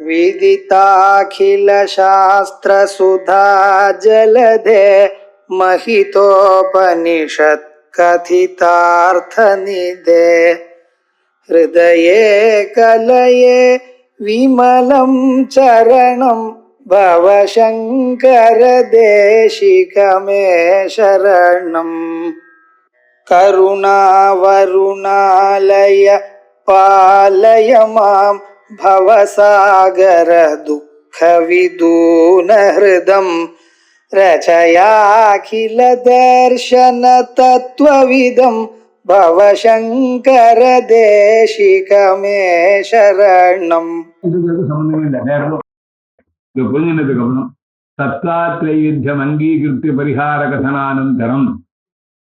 विदिताखिलशास्त्रसुधा जलधे महितोपनिषत् कथितार्थनिधे हृदये कलये विमलं चरणं भवशङ्कर देशिकमे शरणम् करुणावरुणालय पालय मां भवसागर दुःखविदूनहृदं रचयाखिल दर्शन तत्त्वविदं भवशङ्कर देशिकमे शरणम्. सत्तात्रैविध्यम् अङ्गीकृत्य परिहारकथनानन्तरम्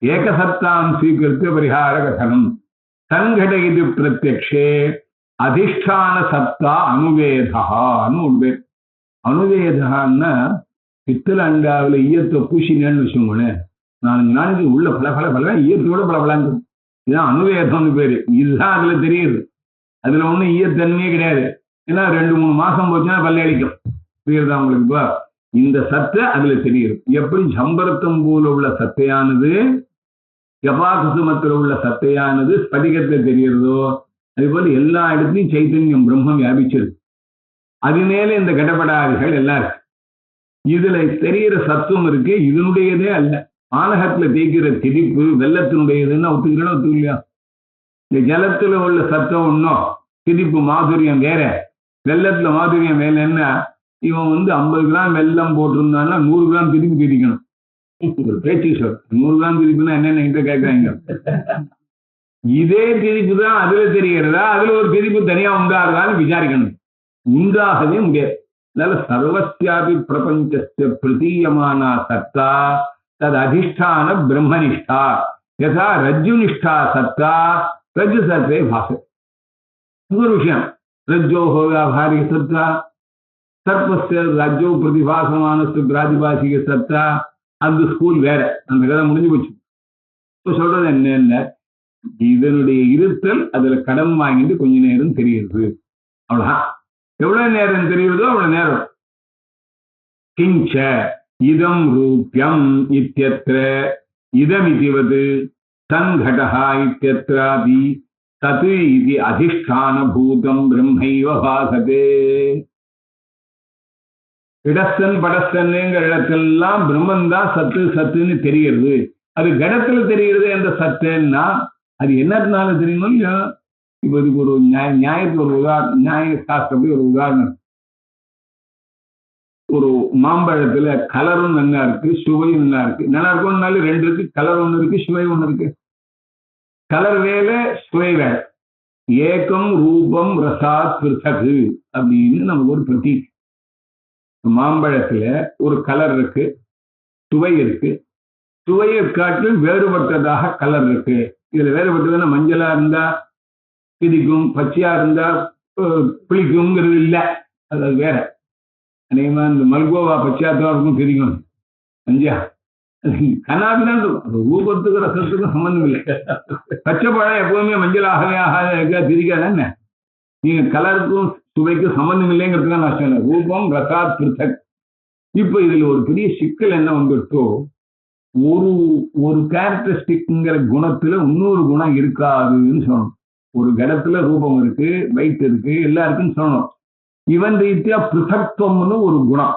एकसत्तां स्वीकृत्य परिहारकथनम् सङ्घटयति प्रत्यक्षे अधिष्ठानसत्ता अनुवेदः अनुवेदहன்னா பித்தளை அண்டாவில் ஈயத்தை பூசினேன்னு வச்சுக்கோங்களேன், 4 நாளைக்கு உள்ள பல ஈயத்தோட பலபலாங்க. இதுதான் அனுவேதம்னு பேரு. இதுதான் அதுல தெரியுது. அதுல ஒன்றும் ஈயத்தன்மையே கிடையாது. ஏன்னா 2-3 மாசம் போச்சுன்னா பல்லையளிக்கும். புரியுறதா உங்களுக்கு? இப்போ இந்த சத்தை அதுல தெரியுது. எப்படி சம்பரத்தம் போல உள்ள சத்தையானது ஜபாகுசுமத்தில் உள்ள சத்தையானது ஸ்படிகத்தை தெரிகிறதோ, அதே போல எல்லா இடத்துலையும் சைத்தன்யம் பிரம்மம் வியாபிச்சிருக்கு. அது மேல இந்த கடப்படாதிகள் எல்லாம் இருக்கு. இதுல தெரிகிற சத்துவம் இருக்கு, இதனுடையதே அல்ல. ஆனகத்துல தேய்க்கிற திதிப்பு வெள்ளத்தினுடையதுன்னு ஒத்துக்கிறோம், ஒத்துக்கலையா? இந்த ஜலத்துல உள்ள சத்தம் ஒன்றும் திதிப்பு மாதுரியம் வேற, வெள்ளத்துல மாதுரியம் வேலைன்னா இவன் 50 கிராம் வெள்ளம் போட்டிருந்தான்னா 100 கிராம் திதிப்பு திதிக்கணும். ஒரு பேச்சு சொல் 100 கிராம் திதிப்புன்னா என்னென்ன கிட்ட கேட்கறாங்க. இதே திதிப்பு தான் அதுல தெரிகிறதா, அதுல ஒரு திதிப்பு தனியா உண்டாகுதான்னு விசாரிக்கணும். உண்டாகவே முடியாது. அதனால சர்வஸ்யாபி பிரபஞ்சஸ்ய பிரதீயமானா சத்தா தது அதிஷ்டான பிரம்மனிஷ்டா யதா ரஜ்ஜுனிஷ்டா சத்தா ரஜ்ஜு சத்தே பாச. ஒரு விஷயம், ரஜ்ஜோஹோ வியாபாரிக சத்தா சர்ப்பஸ்ய ரஜ்ஜோ பிரதிபாசமான பிராதிபாசிக சத்தா. அந்த ஸ்கூல் வேற, அந்த கதை முடிஞ்சு போச்சு. இப்ப சொல்றது என்ன, இதனுடைய இருத்தல் அதுல கடன் வாங்கிட்டு கொஞ்ச நேரம் தெரியுது, அவ்வளவுதான். எவ்வளவு நேரம் தெரியுதோ அவ்வளவு நேரம். கிஞ்ச இதம் ரூபியம் இத்தியத்ர இதமிதிவது சங்கடஹா இத்தியத்ராதி தது இது அதிஷ்டான பூதம் பிரம்மைவ பாசதே. இடஸ்தன் படஸ்தன்னுங்கிற இடத்தெல்லாம் பிரம்மன் தான் சத்து சத்துன்னு தெரிகிறது. அது கடத்துல தெரிகிறது என்ற சத்துன்னா அது என்னத்தினால தெரியணும் இல்லையா? இப்போ இதுக்கு ஒரு நியாயத்துக்கு ஒரு உதாரணம், நியாய சாஸ்திரப்படி ஒரு உதாரணம். ஒரு மாம்பழத்துல கலரும் நல்லா இருக்கு, சுவையும் நல்லா இருக்கு. நல்லா இருக்கும்னாலும் 2 இருக்கு, கலர் 1 இருக்கு, சுவை 1 இருக்கு. கலர் வேற, சுவை வேற. ஏகம் ரூபம் ரசாத் பிருத்தகு அப்படின்னு நமக்கு ஒரு பிரதி. மாம்பழத்துல ஒரு கலர் இருக்கு, சுவை இருக்கு. சுவையை காட்டிலும் வேறுபட்டதாக கலர் இருக்கு. இதுல வேறுபட்டதுன்னா மஞ்சளா இருந்தா பிடிக்கும், பச்சையா இருந்தா பிடிக்குங்கிறது இல்லை, அது வேற. அநேகமா இந்த மல்கோவா பச்சையாத்தான் இருக்கும், பிடிக்கும். மஞ்சா கண்ணாபிதான் இருக்கும், ரூபத்துக்கு ரசத்துக்கும் சம்பந்தம் இல்லை. பச்சை பழம் எப்பவுமே மஞ்சளாகவே ஆகாத திரிக்காதானே. நீங்க கலருக்கும் சுவைக்கும் சம்பந்தம் இல்லைங்கிறதுக்கு நான் சொன்னேன், ரூபம் ரசாத் பிருத்தக். இப்ப இதுல ஒரு பெரிய சிக்கல் என்ன வந்துட்டோ, ஒரு கேரக்டரிஸ்டிக்ங்கிற குணத்துல இன்னொரு குணம் இருக்காதுன்னு சொல்லணும். ஒரு கடத்துல ரூபம் இருக்கு, வைட் இருக்கு, எல்லாம் இருக்குன்னு சொல்லணும். இவன் ரீதியா பிருத்தக்துவம்னு ஒரு குணம்,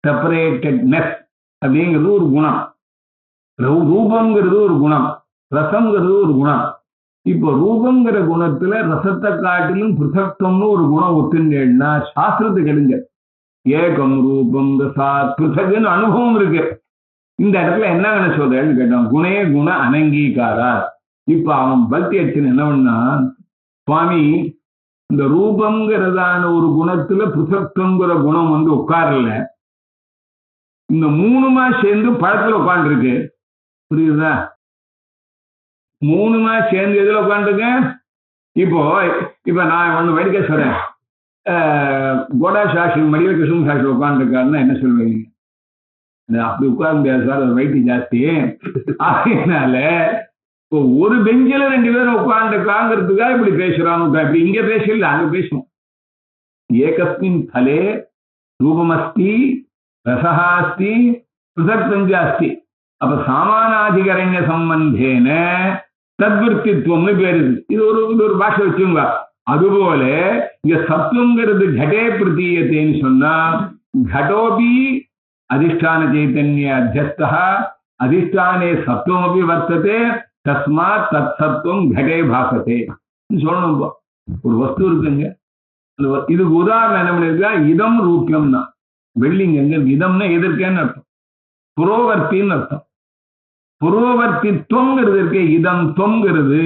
செப்பரேட்டட்னஸ் அப்படிங்கிறது ஒரு குணம், ரூபங்கிறது ஒரு குணம், ரசம்ங்கிறது ஒரு குணம். இப்போ ரூபங்கிற குணத்துல ரசத்தை காட்டிலும் பிருத்தக்துவம்னு ஒரு குணம் ஒத்துண்டேன்னா சாஸ்திரத்துக்கு எடுங்க. ஏகம் ரூபம் ரசாத் பிருத்தகுன்னு அனுபவம் இருக்கு. இந்த இடத்துல என்ன சொல்றேன்னு கேட்டான், குணே குண அனங்கீகாரா. இப்ப அவன் பக்தி அடிச்சு என்ன பண்ணா, சுவாமி இந்த ரூபங்கிறதான ஒரு குணத்துல பிருத்தக்துவங்கிற குணம் உட்காரல, இந்த 3மா சேர்ந்து பழத்துல உட்காந்துருக்கு. புரியுதா? 3மா சேர்ந்து எதுல உட்காந்துருக்க? இப்ப நான் ஒண்ணு வேடிக்கை சொல்றேன், கோடா சாஸ்திரி மடியில கிருஷ்ண சாஸ்திரி உட்காந்துருக்காருன்னா என்ன சொல்லுவீங்க? அப்படி உட்கார முடியாது சார், அது வெயிட் ஜாஸ்தி. அதனால இப்போ ஒரு பெஞ்சில 2 பேரும் உட்காந்துருக்காங்கிறதுக்காக இப்படி பேசுறாங்க. இப்படி இங்க பேசல, அங்க பேசணும். ஏகஸ்மின் பலே ரூபமஸ்தி ரசஹா அஸ்தி பிருதக் அஸ்தி. அப்ப சாமானாதிகரண்ய சம்பந்தேன தத்விற்த்தித்வம்னு பேரு. இது ஒரு பாஷை வச்சுங்க. அதுபோல இங்க சத்துவங்கிறது கடே பிரதீயத்தைன்னு சொன்னா கடோபி அதிஷ்டான சைத்தன்ய அத்தியஸ்தா அதிஷ்டானே சத்துவமபி வர்த்ததே தஸ்மாத் தத் சத்துவம் கடே பாசத்தே சொல்லணும். ஒரு வஸ்து இருக்குங்க, இதுக்கு உதாரணம் என்ன பண்ணிருக்கா, இதம் ரூபியம்னா வெள்ளிங்க. இதம்னா எதற்கேன்னு அர்த்தம், புரோவர்த்தின்னு அர்த்தம். புரோவர்த்தித்துவங்கிறது இருக்கே, இதம் தொங்கிறது,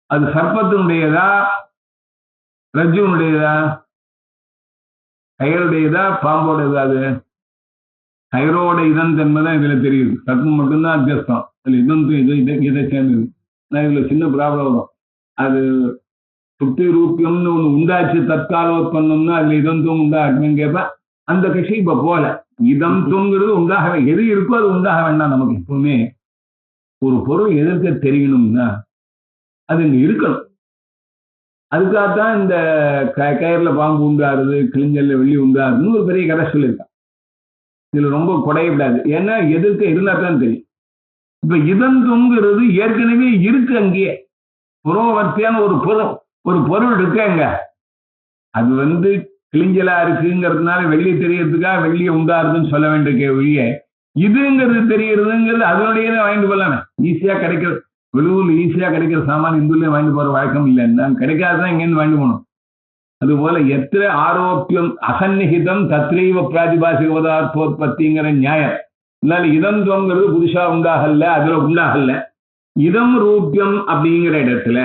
அது சர்ப்பத்தினுடையதா ரஜ்ஜுனுடையதா கயருடையதா பாம்போடையதா? அது கயரோட இதம் தன்மைதான் இதுல தெரியுது. சர்ப்பம் மட்டும்தான் அத்தியஸ்தம், அதுல இதம் இதை சேர்ந்தது. இதுல சின்ன ப்ராப்ளம் வரும். அது சுத்தி ரூபியம்னு ஒண்ணு உண்டாச்சு, தற்காலோத்பன்னம்னா அதுல இதம் உண்டாக்குன்னு கேட்பேன். அந்த கட்சி இப்ப போல இதம் தொங்கிறது உண்டாக, எது இருக்கோ அது உண்டாக வேண்டாம். நமக்கு எப்பவுமே ஒரு பொருள் எதிர்க்க தெரியணும்னா அது இங்க இருக்கணும். அதுக்காகத்தான் இந்த கயர்ல பாம்பு உண்டாருது, கிழிஞ்சல்ல வெள்ளி உண்டாருதுன்னு ஒரு பெரிய கதை சொல்லியிருக்கான். இதுல ரொம்ப குடையப்படாது, ஏன்னா எதிர்க்க இருந்தா தான் தெரியும். இப்ப இதம் தொங்குறது ஏற்கனவே இருக்கு அங்கேயே. புரோவர்த்தியான ஒரு பொருள் இருக்கு அங்க. அது கிழிஞ்சலா இருக்குங்கிறதுனால வெள்ளி தெரியறதுக்காக வெள்ளியை உண்டாருதுன்னு சொல்ல வேண்டிய ஒழிய இதுங்கிறது தெரியறதுங்கிறது அதனுடைய வாங்கிட்டு போலாமே. ஈஸியா கிடைக்கிற வெளியூர்ல ஈஸியா கிடைக்கிற சாமான் இந்துல வாங்கிட்டு போற வழக்கம் இல்லைன்னா கிடைக்காதுதான் இங்கேருந்து வாங்கிட்டு போகணும். அதுபோல எத்திர ஆரோக்கியம் அசன்னிகிதம் தத்ரீவ பிராதிபாசிக பதார்த்தோத்பத்திங்கிற நியாயம். அதனால இதம் தொங்கிறது புதுசா உண்டாகல, அதுல உண்டாகல. இதம் ரூபியம் அப்படிங்கிற இடத்துல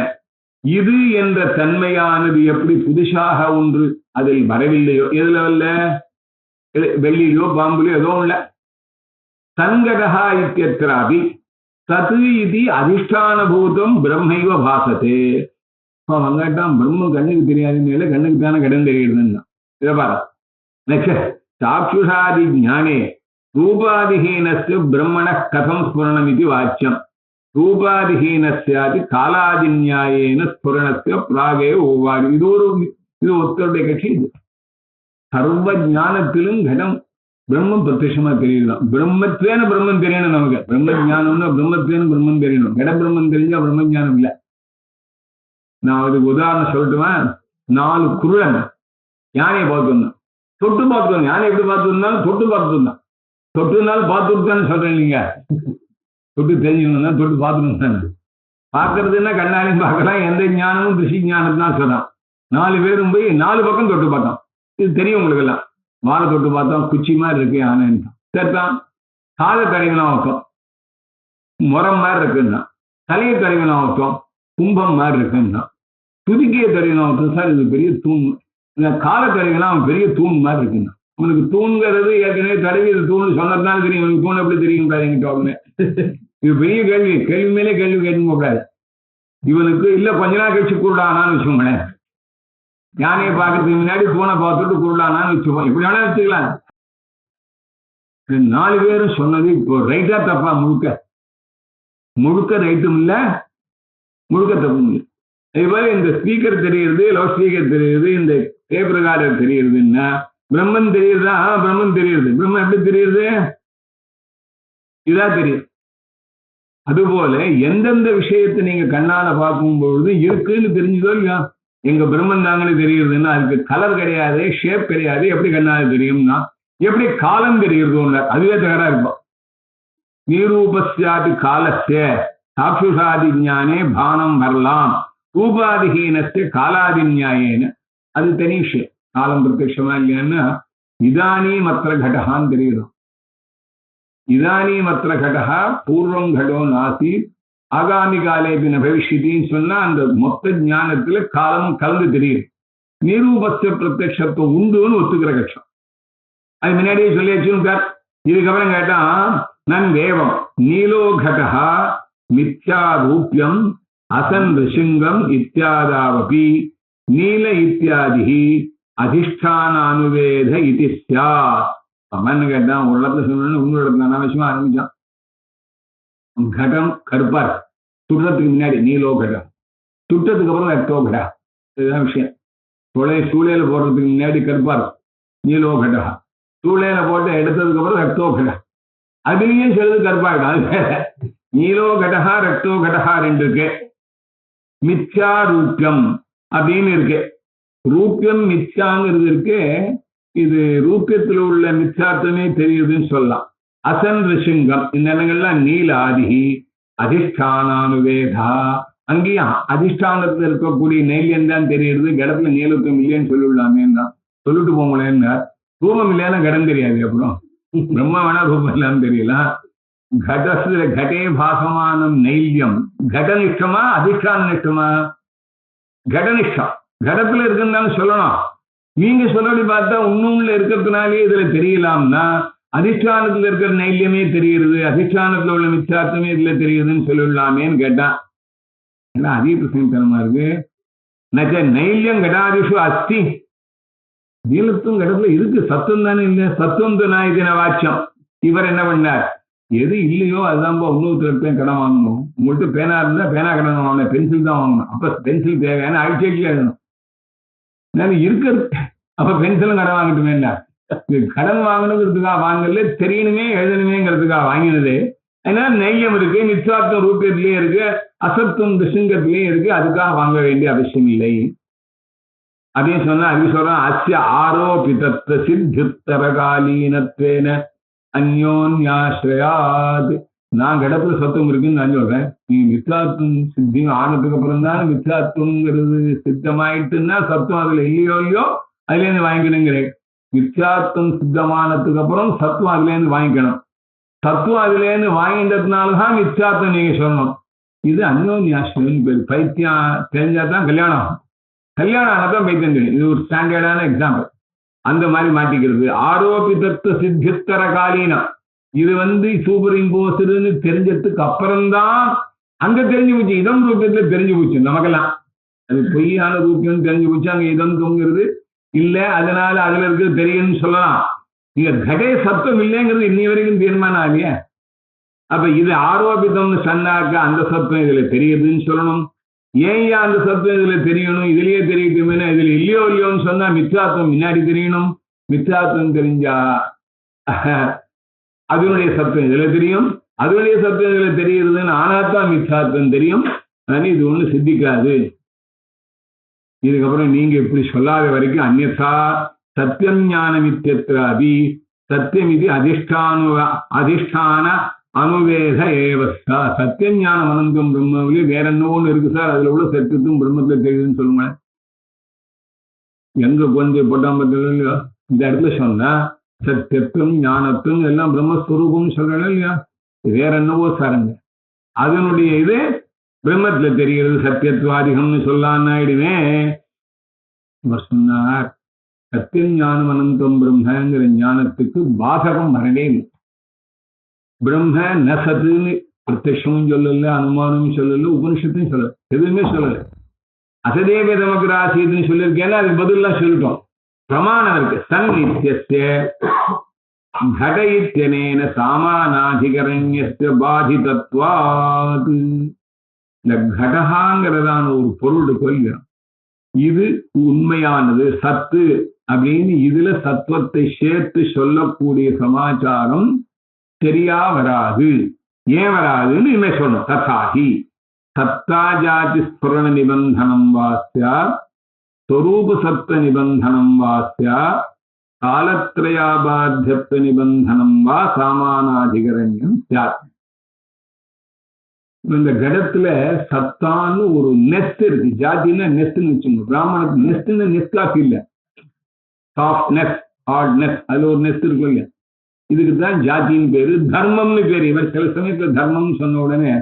இது என்ற தன்மையானது எப்படி புதுசாக ஒன்று அதில் வரவில்லையோ, எதுல வரல, வெள்ளியிலோ பாம்புலையோ ஏதோ இல்ல. சங்கடஹா இத்தியத்ராபி தத்து இது அதிஷ்டான பூதம் பிரம்மைவ பாசத்தே. வங்காட்டான் பிரம்மம் கண்ணுக்கு தெரியாதுன்னு கண்ணுக்கு தானே கடன் தெரியுதுன்னா இதை பாரு. சாட்சுஷாதி ஞானே ரூபாதிஹீனஸ்ய பிரம்மண கதம் ஸ்புரணம் இது வாச்சியம். ரூபாதிஹீனஸ்யாதி காலாதி நியாயேன ஸ்புரணஸ்ய பிராகே ஓவாதி. இது ஒருத்தருடைய கட்சி. இது சர்வ ஞானத்திலும் கடம் பிரம்மம் பிரத்யட்சமா தெரியுதுதான். பிரம்மத்வேன பிரம்மம் தெரியணும் நமக்கு. பிரம்ம ஜானம்னா பிரம்மத்வேன பிரம்மம் தெரியணும். கட பிரம்மம் தெரிஞ்சா பிரம்ம ஜானம் இல்லை. நான் அதுக்கு உதாரணம் சொல்லட்டுவேன். 4 குருடன் யானையை பார்த்துருந்தான், தொட்டு பார்த்துருந்தோம். யானை எப்படி பார்த்துருந்தாலும் தொட்டு பார்த்துருந்தான். தொட்டுனாலும் பார்த்துருத்தான்னு சொல்றேன் இல்லைங்க. தொட்டு தெரிஞ்சுக்கணும்னா தொட்டு பார்த்துருந்தாங்க. பார்க்கறதுன்னா கண்ணாலையும் பார்க்கலாம், எந்த ஞானமும் திருஷி ஞானம் தான் சொல்றான். 4 பேரும் போய் 4 பக்கம் தொட்டு பார்த்தோம். இது தெரியும் உங்களுக்கு எல்லாம். வாழை தொட்டு பார்த்தோம், குச்சி மாதிரி இருக்கு யானைன்னு சரிதான். காலை தடவிலாம் வைத்தோம், முறம் மாதிரி இருக்குன்னா. தலையை தடவிலாம் வைத்தோம், கும்பம் மாதிரி இருக்குன்னா. துதிக்கையை தடவிலாம் வைத்தோம், சார் இது பெரிய தூண். இந்த காலை தடவிலாம் பெரிய தூண் மாதிரி இருக்குன்னா. உனக்கு தூண்கிறது ஏற்கனவே தடவி இது தூண் சொன்னதுனால தெரியும். உனக்கு தூண் எப்படி தெரியும் என்கிட்ட உடனே. இது பெரிய கேள்வி. கேள்வி மேலே கேள்வி கேட்க கூடாது. இவனுக்கு இல்ல கொஞ்ச நாள் கழிச்சு குருடானான்னு வச்சுக்கோங்களேன். யானையை பார்க்கறதுக்கு முன்னாடி தூணை பார்த்துட்டு குருடானான்னு வச்சுக்கோம். இப்படி வேணா வச்சுக்கலாம். 4 பேரும் சொன்னது இப்போ ரைட்டா தப்பா? முழுக்க ரைட்டும் இல்ல, முழுக்க தப்பும் இல்லை. அதே போல இந்த ஸ்பீக்கர் தெரியுது, லவுட் ஸ்பீக்கர் தெரியுது, இந்த டேப் ரெக்கார்டர் தெரியுதுன்னா பிரம்மன் தெரியுதா? பிரம்மன் தெரியுது. பிரம்மன் எப்படி தெரியுது? இதா தெரியுது. அதுபோல எந்தெந்த விஷயத்தை நீங்க கண்ணால பார்க்கும் பொழுது இருக்குன்னு தெரிஞ்சதோ இல்லையா? எங்க பிரம்மன் தாங்கன்னு தெரியுதுன்னா அதுக்கு கலர் கிடையாது, ஷேப் கிடையாது. எப்படி கண்ணால தெரியும்னா எப்படி காலம் தெரியுறதோ அதுவே தகரா இருக்கும். நிரூபஸ்யாதி காலஸ்ய சாட்சுஷாதி ஞானே பானம் வரலாம், ரூபாதிஹீனஸ்ய காலாதி நியாயேன அது தனி விஷயம். காலம் பிரத்யட்சமா இல்லையான்னா இதானி மற்ற கடகான்னு தெரியுறோம். இதானி மற்ற கடகா பூர்வம் கடோ நாசி ஆகாமி காலேபி ந பவிஷ்யத்தின்னு சொன்னா அந்த மொத்த ஞானத்துல காலமும் கலந்து தெரியுது. நிரூபஸ்ய பிரத்யட்சத்துவம் உண்டுன்னு ஒத்துக்கிற கட்சம். அது முன்னாடியே சொல்லியாச்சுன்னு. இதுக்கப்புறம் கேட்டா நன் தேவம் நீலோ கடகா மித்யா ரூபியம் அசன் ரிஷிங்கம் இத்தியாதாவபி நீல இத்தியாதி அதிஷ்டான அனுவேத இது சியாத். அவன்னு கேட்டான் ஒரு இடத்துல சொல்லணும்னு இன்னொரு இடத்துல அனாவசியமா ஆரம்பிச்சான். கடம் கருப்பார் சுடுறதுக்கு முன்னாடி நீலோ கடம், சுட்டதுக்கு அப்புறம் ரத்தோ கடா. இதுதான் விஷயம். சூளையில போடுறதுக்கு முன்னாடி கருப்பா இருக்கும், நீலோ கடகா. சூளையில போட்டு எடுத்ததுக்கு அப்புறம் ரக்தோ கடகா, அதுலயும் சிலது கருப்பாயிடும். அது வேற. நீலோ கடகா ரக்தோ கடகா ரெண்டு இருக்கு. மித்யா ரூபியம் அப்படின்னு இருக்கு. ரூபியம் மித்யாங்கிறது இருக்கு. இது ரூபியத்தில் உள்ள மித்யாத்துவமே தெரியுதுன்னு சொல்லலாம். அசன் ரிஷிங்கம் இந்த இடங்கள்லாம் நீல ஆதிகி அதிஷ்டானானுவேதா, அங்கேயும் அதிஷ்டானத்தில் இருக்கக்கூடிய நெய்லியம் தான் தெரியுது, கடத்துல நீலத்துவம் இல்லைன்னு சொல்லிவிடலாமேன்னு தான் சொல்லிட்டு போங்களேன்னா. ரூபம் இல்லைன்னா கடம் தெரியாது. அப்புறம் பிரம்ம வேணா ரூபம் இல்லாம தெரியலாம். கடே பாசமானம் நெய்லியம் கடனிஷ்டமா அதிஷ்டான நிஷ்டமா? கடனிஷ்டம். கடத்துல இருக்குன்னு சொல்லணும். நீங்க சொல்லி பார்த்தா உண்மையில இருக்கிறதுனாலே இதுல தெரியலாம்னா அதிஷ்டானத்துல இருக்கிற நைல்யமே தெரியுது, அதிஷ்டானத்துல உள்ள மிச்சார்த்தமே இதுல தெரியுதுன்னு சொல்லிடலாமேன்னு கேட்டான். ஏன்னா அதிக பிரசங்கத்தனமா இருக்கு. நச்ச நைல்யம் கடாதிஷு அஸ்தி, நீலத்துவம் கடத்துல இருக்கு, சத்துவம் தானே இல்லை. சத்துவம் நாயதின வாட்சம். இவர் என்ன பண்ணார், எது இல்லையோ அதுதான் இன்னொருத்தர் இருப்பேன் கடன் வாங்கணும். உங்கள்கிட்ட பேனா இருந்தா பேனா கடன் வாங்கணும், பென்சில் தான் வாங்கணும். அப்ப பென்சில் தேவையான ஆட்சியில் எழுதணும். இருக்கிறது அப்ப பென்சிலும் கடன் வாங்கிட்டுமே. கடன் வாங்கணுங்கிறதுக்காக வாங்கல, தெரியணுமே எழுதணுமேங்கிறதுக்காக வாங்கினது. அதனால நெய்யம் இருக்கு, நிச்சார்த்தம் ரூபியத்திலேயே இருக்கு, அசத்துவம் சிங்கத்திலேயே இருக்கு, அதுக்காக வாங்க வேண்டிய அவசியம் இல்லை அப்படின்னு சொன்னா. அது சொல்றான், அஸ்ய ஆரோபிதத்த சித்தித்தரகாலீனத்வேன அந்யோன்யாஸ்ரயாத். நான் கடப்புல சத்துவம் இருக்குன்னு நான் சொல்றேன். நீங்க மித்யாத்வம் சித்தியும் ஆனதுக்கு அப்புறம் தான் மித்யாத்வங்கிறது சித்தமாயிட்டுன்னா சத்துவம் அதுல இல்லையோ அதுல இருந்து வாங்கிக்கணுங்கிறேன். மித்யாத்வம் சித்தமானதுக்கு அப்புறம் சத்துவம் அதுல இருந்து வாங்கிக்கணும். சத்துவம் அதுல இருந்து வாங்கின்றதுனாலதான் மித்யாத்வம் நீங்க சொல்லணும். இது அந்யோன்யாஸ்ரயம் பேர். பைத்தியம் தெரிஞ்சாதான் கல்யாணம், கல்யாணம் ஆனதான் பைத்தியம் தெரியும். இது ஒரு ஸ்டாண்டர்டான எக்ஸாம்பிள். அந்த மாதிரி மாட்டிக்கிறது. ஆரோபிதத்துவ சித்தித்தர காலீனம், இது சூப்பர் இம்போஸ்டுன்னு தெரிஞ்சதுக்கு அப்புறம்தான் அங்க தெரிஞ்சு போச்சு. இதம் ரூபியத்துல தெரிஞ்சு போச்சு நமக்கெல்லாம். அது பொய்யான ரூபியம் தெரிஞ்சு போச்சு. அங்க இதம் தொங்குறது இல்ல, அதனால அதுல இருக்கிறது தெரியும்னு சொல்லலாம். நீங்க கடே சத்தம் இல்லைங்கிறது இன்னி வரைக்கும் தீர்மானம் ஆகலையே. அப்ப இது ஆரோபிதம்னு சொன்னாக்க அந்த சத்தம் இதுல தெரியுதுன்னு சொல்லணும். ஏன் அந்த சத்தம் இதுல தெரியணும், இதுலயே தெரியட்டுமே, இதுல இல்லையோன்னு சொன்னா மித்யாத்வம் முன்னாடி தெரியணும். மித்யாத்வம் தெரிஞ்சா அதனுடைய சத்தம் இதுல தெரியும், அதனுடைய சத்தம் இதுல தெரியுதுன்னு ஆனாத்தான் மித்யாத்வம் தெரியும். அதனால இது ஒண்ணு சித்திக்காது. இதுக்கப்புறம் நீங்க இப்படி சொல்லாத வரைக்கும் அந்நியதா சத்தியம் ஞானமித்யத்ராபி சத்தியம் இது அதிஷ்டான அனுவேத ஏவஸ்தா. சத்தியம் ஞானம் அனந்தம் பிரம்மவிலே வேற என்னன்னு இருக்கு சார், அதுல உள்ள சத்தியத்தும் பிரம்மத்துல தெரியுதுன்னு சொல்லுங்க. எங்க கொஞ்சம் பொட்டாம்பத்துல இந்த இடத்துல சொன்னா சத்தியத்துவம் ஞானத்துவம் எல்லாம் பிரம்மஸ்வரூபம் சொல்றேன் இல்லையா, வேற என்னவோ சாருங்க. அதனுடைய இது பிரம்மத்துல தெரிகிறது. சத்தியத்துவாதிகம்னு சொல்லான்னு ஆயிடுவே. இவர் சொன்னார், சத்தியம் ஞானம் அனந்தம் பிரம்மங்கிற ஞானத்துக்கு பாதகம் வரவே இல்லை. பிரம்ம நசத்துன்னு பிரத்யட்சமும் சொல்லல, அனுமானமும் சொல்லல, உபனிஷத்தையும் சொல்லல, எதுவுமே சொல்லல. அசதேவ தமக்ராசின்னு சொல்லியிருக்கேன்னா அதுக்கு பதிலாம் சொல்லிட்டோம். பிரமாணம் இருக்கு. சன் நித்தியஸ்ய கட இத்யனேன சாமானாதிகரண்யஸ்ய பாதிதத்வாத். இந்த கடகாங்கிறதான ஒரு பொருள் கொள்கிறோம், இது உண்மையானது சத்து அப்படின்னு இதுல சத்துவத்தை சேர்த்து சொல்லக்கூடிய சமாச்சாரம் சரியா வராது. ஏன் வராதுன்னு இனிமே சொல்லணும். ததாகி சத்தா ஜாதி ஸ்புரண நிபந்தனம் வாஸ்யா ஸ்வரூப சத்த நிபந்தனம் வாஸ்யா காலத்ரயாபாத்தியத்துவ நிபந்தனம் வா சாமானாதிகரண்யம் சாத். இந்த கடத்துல சத்தான்னு ஒரு நெஸ்ட் இருக்கு. ஜாதின்னா நெஸ்ட்னு வச்சுங்க. பிராமணத்துக்கு நெஸ்ட்னு நெஸ்ட் காஃபி இல்ல, சாஃப்ட் நெஸ்ட், ஹார்ட் நெஸ்ட், அதுல ஒரு நெஸ்ட் இருக்கும் இல்லையா, இதுக்குதான் ஜாதின்னு பேரு. தர்மம்னு பேரு. இவர் சில சமயத்துல தர்மம்னு சொன்ன உடனே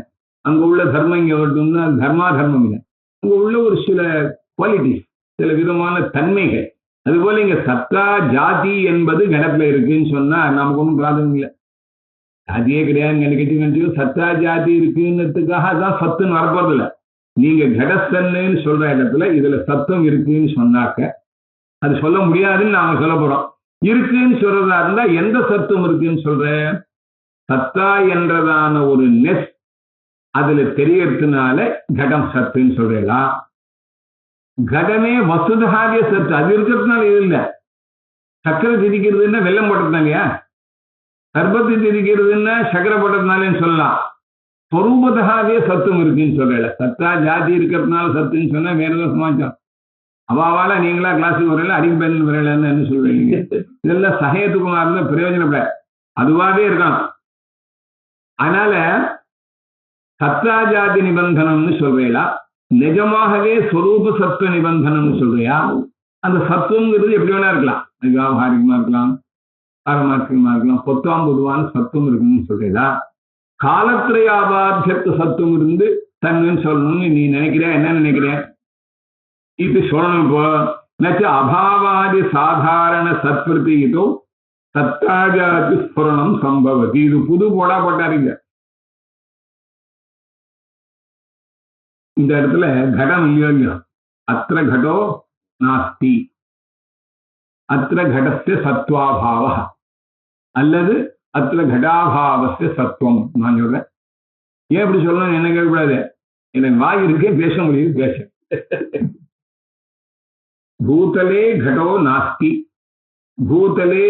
அங்க உள்ள தர்மம் இங்க வரட்டும்னா தர்மா தர்மம் இல்லை, அங்க உள்ள ஒரு சில குவாலிட்டிஸ், சில விதமான தன்மைகள். அதுபோல இங்க சத்தா ஜாதி என்பது கடத்துல இருக்குன்னு சொன்னா நமக்கு ஒன்றும் பிராதம் இல்லை. ஜாதியே கிடையாது கட்டி சத்தா ஜாதி இருக்குன்றதுக்காக தான் சத்துன்னு வரப்போறது இல்லை. நீங்க கடஸ்தன்னு சொல்ற இடத்துல இதுல சத்தம் இருக்குன்னு சொன்னாக்க அது சொல்ல முடியாதுன்னு நாங்க சொல்ல போறோம். இருக்குன்னு சொல்றதா இருந்தா எந்த சத்துவம் இருக்குன்னு சொல்ற? சத்தா என்றதான ஒரு நெஸ் அதுல தெரியறதுனால கடம் சத்துன்னு சொல்றா. கடமே வசுதாகவே சத்து, அது இருக்கிறதுனால இது இல்லை. சக்கரை திரிக்கிறதுன்னா வெள்ளம் போட்டதுனாலயா, சர்பத்தை திரிக்கிறதுன்னா சக்கரை போட்டதுனாலேன்னு சொல்லலாம். ஸ்வரூபதாகவே சத்துவம் இருக்குன்னு சொல்லல. சத்தா ஜாதி இருக்கிறதுனால சத்துன்னு சொன்னா வேற ஏதோ சமாச்சாரம். அவாவால நீங்களா கிளாஸுக்கு வரல, அடிக்கு பயன் வரலன்னு என்ன சொல்றீங்க? இதெல்லாம் சகயத்துக்குமா இருந்தா பிரயோஜனப்பட, அதுவாகவே இருக்கான். அதனால சத்தா ஜாதி நிபந்தனம்னு சொல்றீங்களா, நிஜமாகவே ஸ்வரூப சத்துவ நிபந்தனம்னு சொல்றியா? அந்த சத்துவங்கிறது எப்படி வேணா இருக்கலாம், வியாபாரிகமா இருக்கலாம், பாரமார்த்திகமா இருக்கலாம், பொத்தாம் பொதுவான சத்துவம் இருக்குன்னு சொல்றீங்களா? காலத்திரையாபாத்தியத்து சத்துவம் இருந்து தன்னுன்னு சொல்லணும்னு நீ நினைக்கிறியா? என்ன நினைக்கிற? இது சொல்லணும். இப்போ நச்ச அபாவாதி சாதாரண சத்பிரதீதோ சத்தாஜாதி ஸ்புரணம் சம்பவதி. இது புது போடா போட்டாருங்க. இந்த இடத்துல கடம் இல்லையோ இல்லையோ, அத்திர கடோ நாஸ்தி, அத்திர கடஸ்ய சத்வாபாவ அல்லது அத்திர கடாபாவஸ்ய சத்துவம். நான் சொல்றேன். ஏன் இப்படி சொல்லணும் என்ன கேட்கக்கூடாது, எனக்கு வாய் இருக்கே, பேச முடியுது, பேச. பூதலே கடோ நாஸ்தி, பூதலே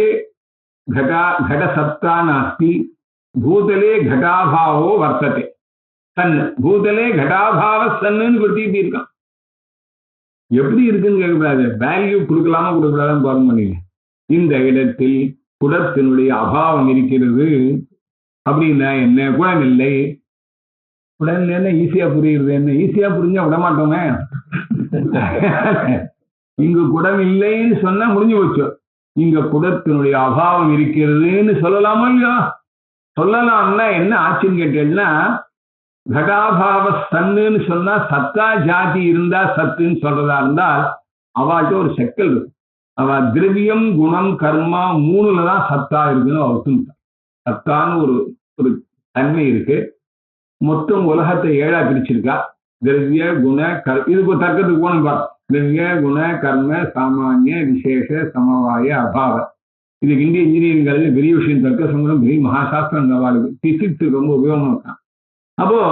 கடசத்தா நாஸ்தி, பூதலே கடாபாவோ வர்த்ததே சன், பூதலே கடாபாவ சன்னு பிரதீதி இருக்கான். எப்படி இருக்குன்னு கேட்கக்கூடாது, வேல்யூ கொடுக்கலாமா கொடுக்கலான்னு பாருங்க பண்ணீங்க. இந்த இடத்தில் குடத்தினுடைய அபாவம் இருக்கிறது அப்படின்னா என்ன? குடம் இல்லை. குடம் என்ன ஈஸியா புரியுறது, என்ன ஈஸியா புரிஞ்சா விடமாட்டோமே. இங்கு குடம் இல்லைன்னு சொன்னா முடிஞ்சு போச்சு. இங்க குடத்தினுடைய அபாவம் இருக்கிறதுன்னு சொல்லலாமா இல்லையா? சொல்லலாம்னா என்ன ஆச்சுன்னு கேட்டீங்கன்னா, கடாபாவ சன்னுன்னு சொன்னா சத்தா ஜாதி இருந்தா சத்துன்னு சொல்றதா இருந்தால் அவள்கிட்ட ஒரு செக்கல் இருக்கு. அவ திரவியம் குணம் கர்மா மூணுலதான் சத்தா இருக்குன்னு அவசியம். சத்தான்னு ஒரு தன்மை இருக்கு. மொத்தம் உலகத்தை 7ஆ பிரிச்சிருக்கா. திரவிய குண இதுக்கு தர்க்கத்துக்கு போன பா. திரவிய குண கர்ம சாமானிய விசேஷ சமவாய அபாவ. இதுக்கு இந்திய இன்ஜினியரிங் காலேஜ் பெரிய விஷயம், தர்க்க சங்கரம் பெரிய மகாசாஸ்திரம் வாழ்வு பிசிக்ஸ் ரொம்ப உபயோகமா இருக்கான். அப்போ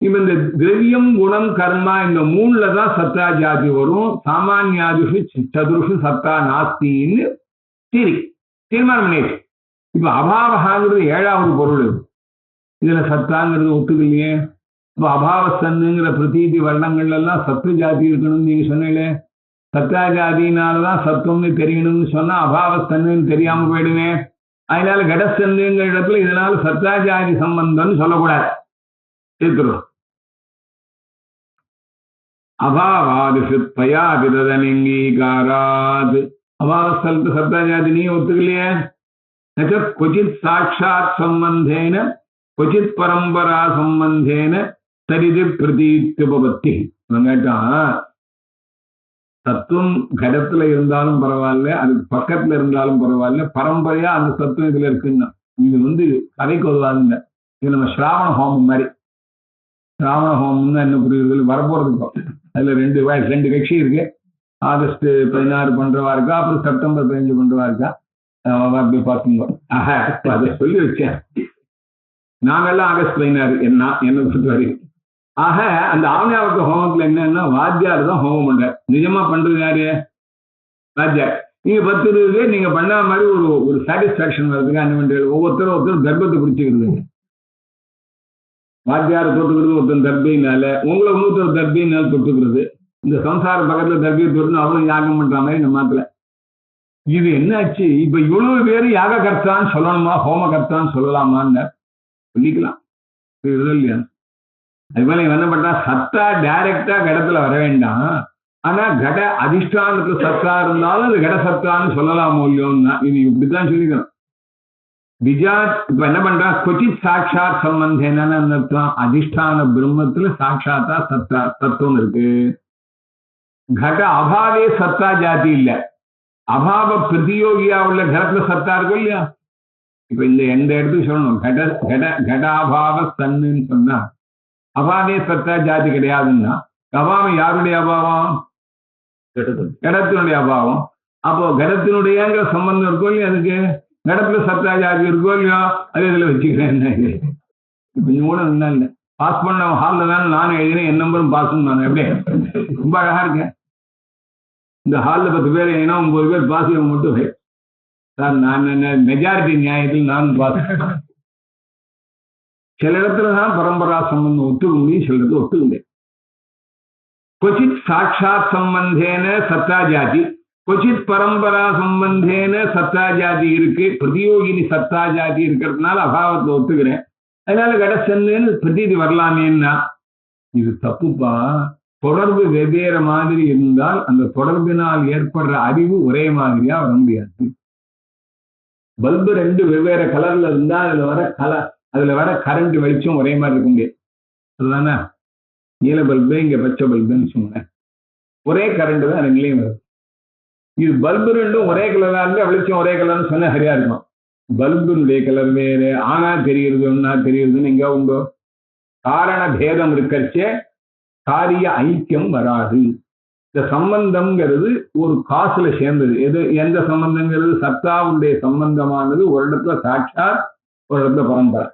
இப்ப இந்த திரவியம் குணம் கர்மா இந்த மூணுல தான் சத்தா ஜாதி வரும். சாமானியாதிஷு சதுருஷு சத்தா நாஸ்தின்னு தீர்மானம் பண்ணிடுச்சு. இப்ப அபாவகாங்கிறது 7ஆவது பொருள். இதுல சத்தாங்கிறது ஒத்துக்கலையே. இப்ப அபாவசன்னுங்கிற பிரதீதி வர்ணங்கள்ல எல்லாம் சத்து ஜாதி இருக்கணும்னு நீங்க சொன்னீங்களே. சத்தா ஜாதினாலதான் சத்துவம்னு தெரியணும்னு சொன்னா அபாவசன்னுன்னு தெரியாம போயிடுவேன். அதனால கடசன்னுங்கிற இடத்துல இதனால சத்தா ஜாதி சம்பந்தம்னு சொல்லக்கூடாது. சேர்த்துரும். அபாவாதிஷு தயா விததலிங்கீகாராத். அபாவஸ்தலத்து சத்தா ஜாதி நீ ஒத்துக்கலையே. क्वचित् साक्षात् संबंधेन क्वचित् परंपरा संबंधेन तरिदि प्रतीत्युपपत्ति. தத்துவம் கடத்துல இருந்தாலும் பரவாயில்ல, அதுக்கு பக்கத்துல இருந்தாலும் பரவாயில்ல, பரம்பரையா அந்த தத்துவம் இதுல இருக்குன்னா இது கதைக்கு உதவாதுங்க. இது நம்ம ஸ்ராவண ஹோமம் மாதிரி. ஸ்ராவண ஹோமம்னா என்ன புரியுது, வரப்போறது. அதுல ரெண்டு கட்சி இருக்கு. ஆகஸ்ட் 16 பண்றவா இருக்கா, அப்புறம் செப்டம்பர் 15 பண்றவா இருக்கா. அப்படி பாத்துங்க. ஆக அதை சொல்லி வச்சேன். நாங்கெல்லாம் ஆகஸ்ட் 16 என்ன பொறுத்த வரைக்கும். ஆக அந்த ஆவணாவட்ட ஹோமத்துல என்னன்னா வாத்தியார் தான் ஹோமம் பண்ற. நிஜமா பண்றது யாரு? வாத்தியார். நீங்க 10-20 பேர் நீங்க பண்ண மாதிரி ஒரு சாட்டிஸ்பாக்சன் வர்றதுக்கு என்ன பண்றது, ஒவ்வொருத்தரும் கர்ப்பத்தை பிடிச்சிக்கிறது. வாத்தியாரை தொட்டுக்கிறது ஒருத்தர் தர்பினால, உங்களை இன்னொருத்தர் தர்பினால தொட்டுக்கிறது. இந்த சம்சார பக்கத்துல தர்பியை தொட்டு அவரும் யாகம் பண்ற மாதிரி நம்ம மாத்துல. இது என்னாச்சு, இப்ப இவ்வளவு பேரு யாக கர்த்தான்னு சொல்லணுமா, ஹோம கர்த்தான்னு சொல்லலாமான்னு சொல்லிக்கலாம் இல்லையா? அது போல என்ன பண்றா, சத்தா டைரக்டா கடத்துல வர வேண்டாம். ஆனா கட அதிஷ்டானத்துல சத்தா இருந்தாலும் அது கட சத்தான்னு சொல்லலாமோ இல்லையோன்னா இது இப்படித்தான் சொல்லிக்கணும். இப்ப என்ன பண்றா, கொச்சித் சாட்சாத் சம்பந்தம் என்னன்னு அர்த்தம், அதிஷ்டான பிரம்மத்துல சாட்சாத்தா சத்தா தத்துவம் இருக்கு. கட அபாவே சத்தா ஜாதி இல்ல, அபாவ பிரதியோகியா உள்ள கடத்துல சத்தா இருக்கும் இல்லையா? இப்ப எந்த இடத்துக்கு சொல்லணும், கடாபாவ சன்னுன்னு சொன்னா அபாவே சத்தா ஜாதி கிடையாதுன்னா அபாவம் யாருடைய அபாவம்? கடத்தினுடைய அபாவம். அப்போ கடத்தினுடையங்கிற சம்பந்தம் இருக்கோ இல்லையா? அதுக்கு கடத்துல சத்தா ஜாதி இருக்கோ இல்லையோ? அது இதுல வச்சுக்கிறேன். கொஞ்சம் கூட என்ன இல்லை, பாஸ் பண்ண ஹாலில் தானே நானும் எழுதினேன், என் நம்பரும் பாஸ்ன்னு நான். எப்படியே ரொம்ப அழகா இருக்கேன். இந்த ஹாலில் 10 பேர் ஏன்னா 9 பேர் பாஸ் இவங்க மட்டும் சார் நான் மெஜாரிட்டி நியாயத்தில் நான் பாஸ். சில இடத்துல தான் பரம்பரா சம்பந்தம் ஒத்துக்க முடியும், சில இடத்துல ஒத்துக்க முடியாது. क्वचित साक्षात संबंधेन सत्ता जाति, क्वचित परंपरा संबंधेन सत्ता जाति இருக்கு. பிரதியோகினி சத்தா ஜாதி இருக்கிறதுனால அபாவத்தை ஒத்துக்கிறேன், அதனால கடசன்னு பிரதீதி வரலாமேன்னா இது தப்புப்பா. தொடர்பு வெவ்வேறு மாதிரி இருந்தால் அந்த தொடர்பினால் ஏற்படுற அறிவு ஒரே மாதிரியா வர முடியாது. பல்பு 2 வெவ்வேறு கலர்ல இருந்தா அதுல வர கரண்ட் வெளிச்சம் ஒரே மாதிரி இருக்க முடியாது. அதுதானே நீல பல்பு இங்க பச்சை பல்புன்னு சொன்னேன், ஒரே கரண்ட் தான் ரெண்டுலையும் வரும். இது பல்பு 2ம் ஒரே கலரா இருந்தா வெளிச்சம் ஒரே கலர்னு சொன்னா சரியா இருக்கும். பல்புனுடைய கலர் வேறு, ஆனா தெரியுது ஒன்னா தெரியுதுன்னு எங்க உண்டோ? காரண பேதம் இருக்கச்சே காரிய ஐக்கியம் வராது. இந்த சம்பந்தம்ங்கிறது ஒரு காசுல சேர்ந்தது. எந்த சம்பந்தங்கிறது? சத்தாவுடைய சம்பந்தமானது ஒரு இடத்துல சாட்சாத், ஒரு இடத்துல பரம்பரை.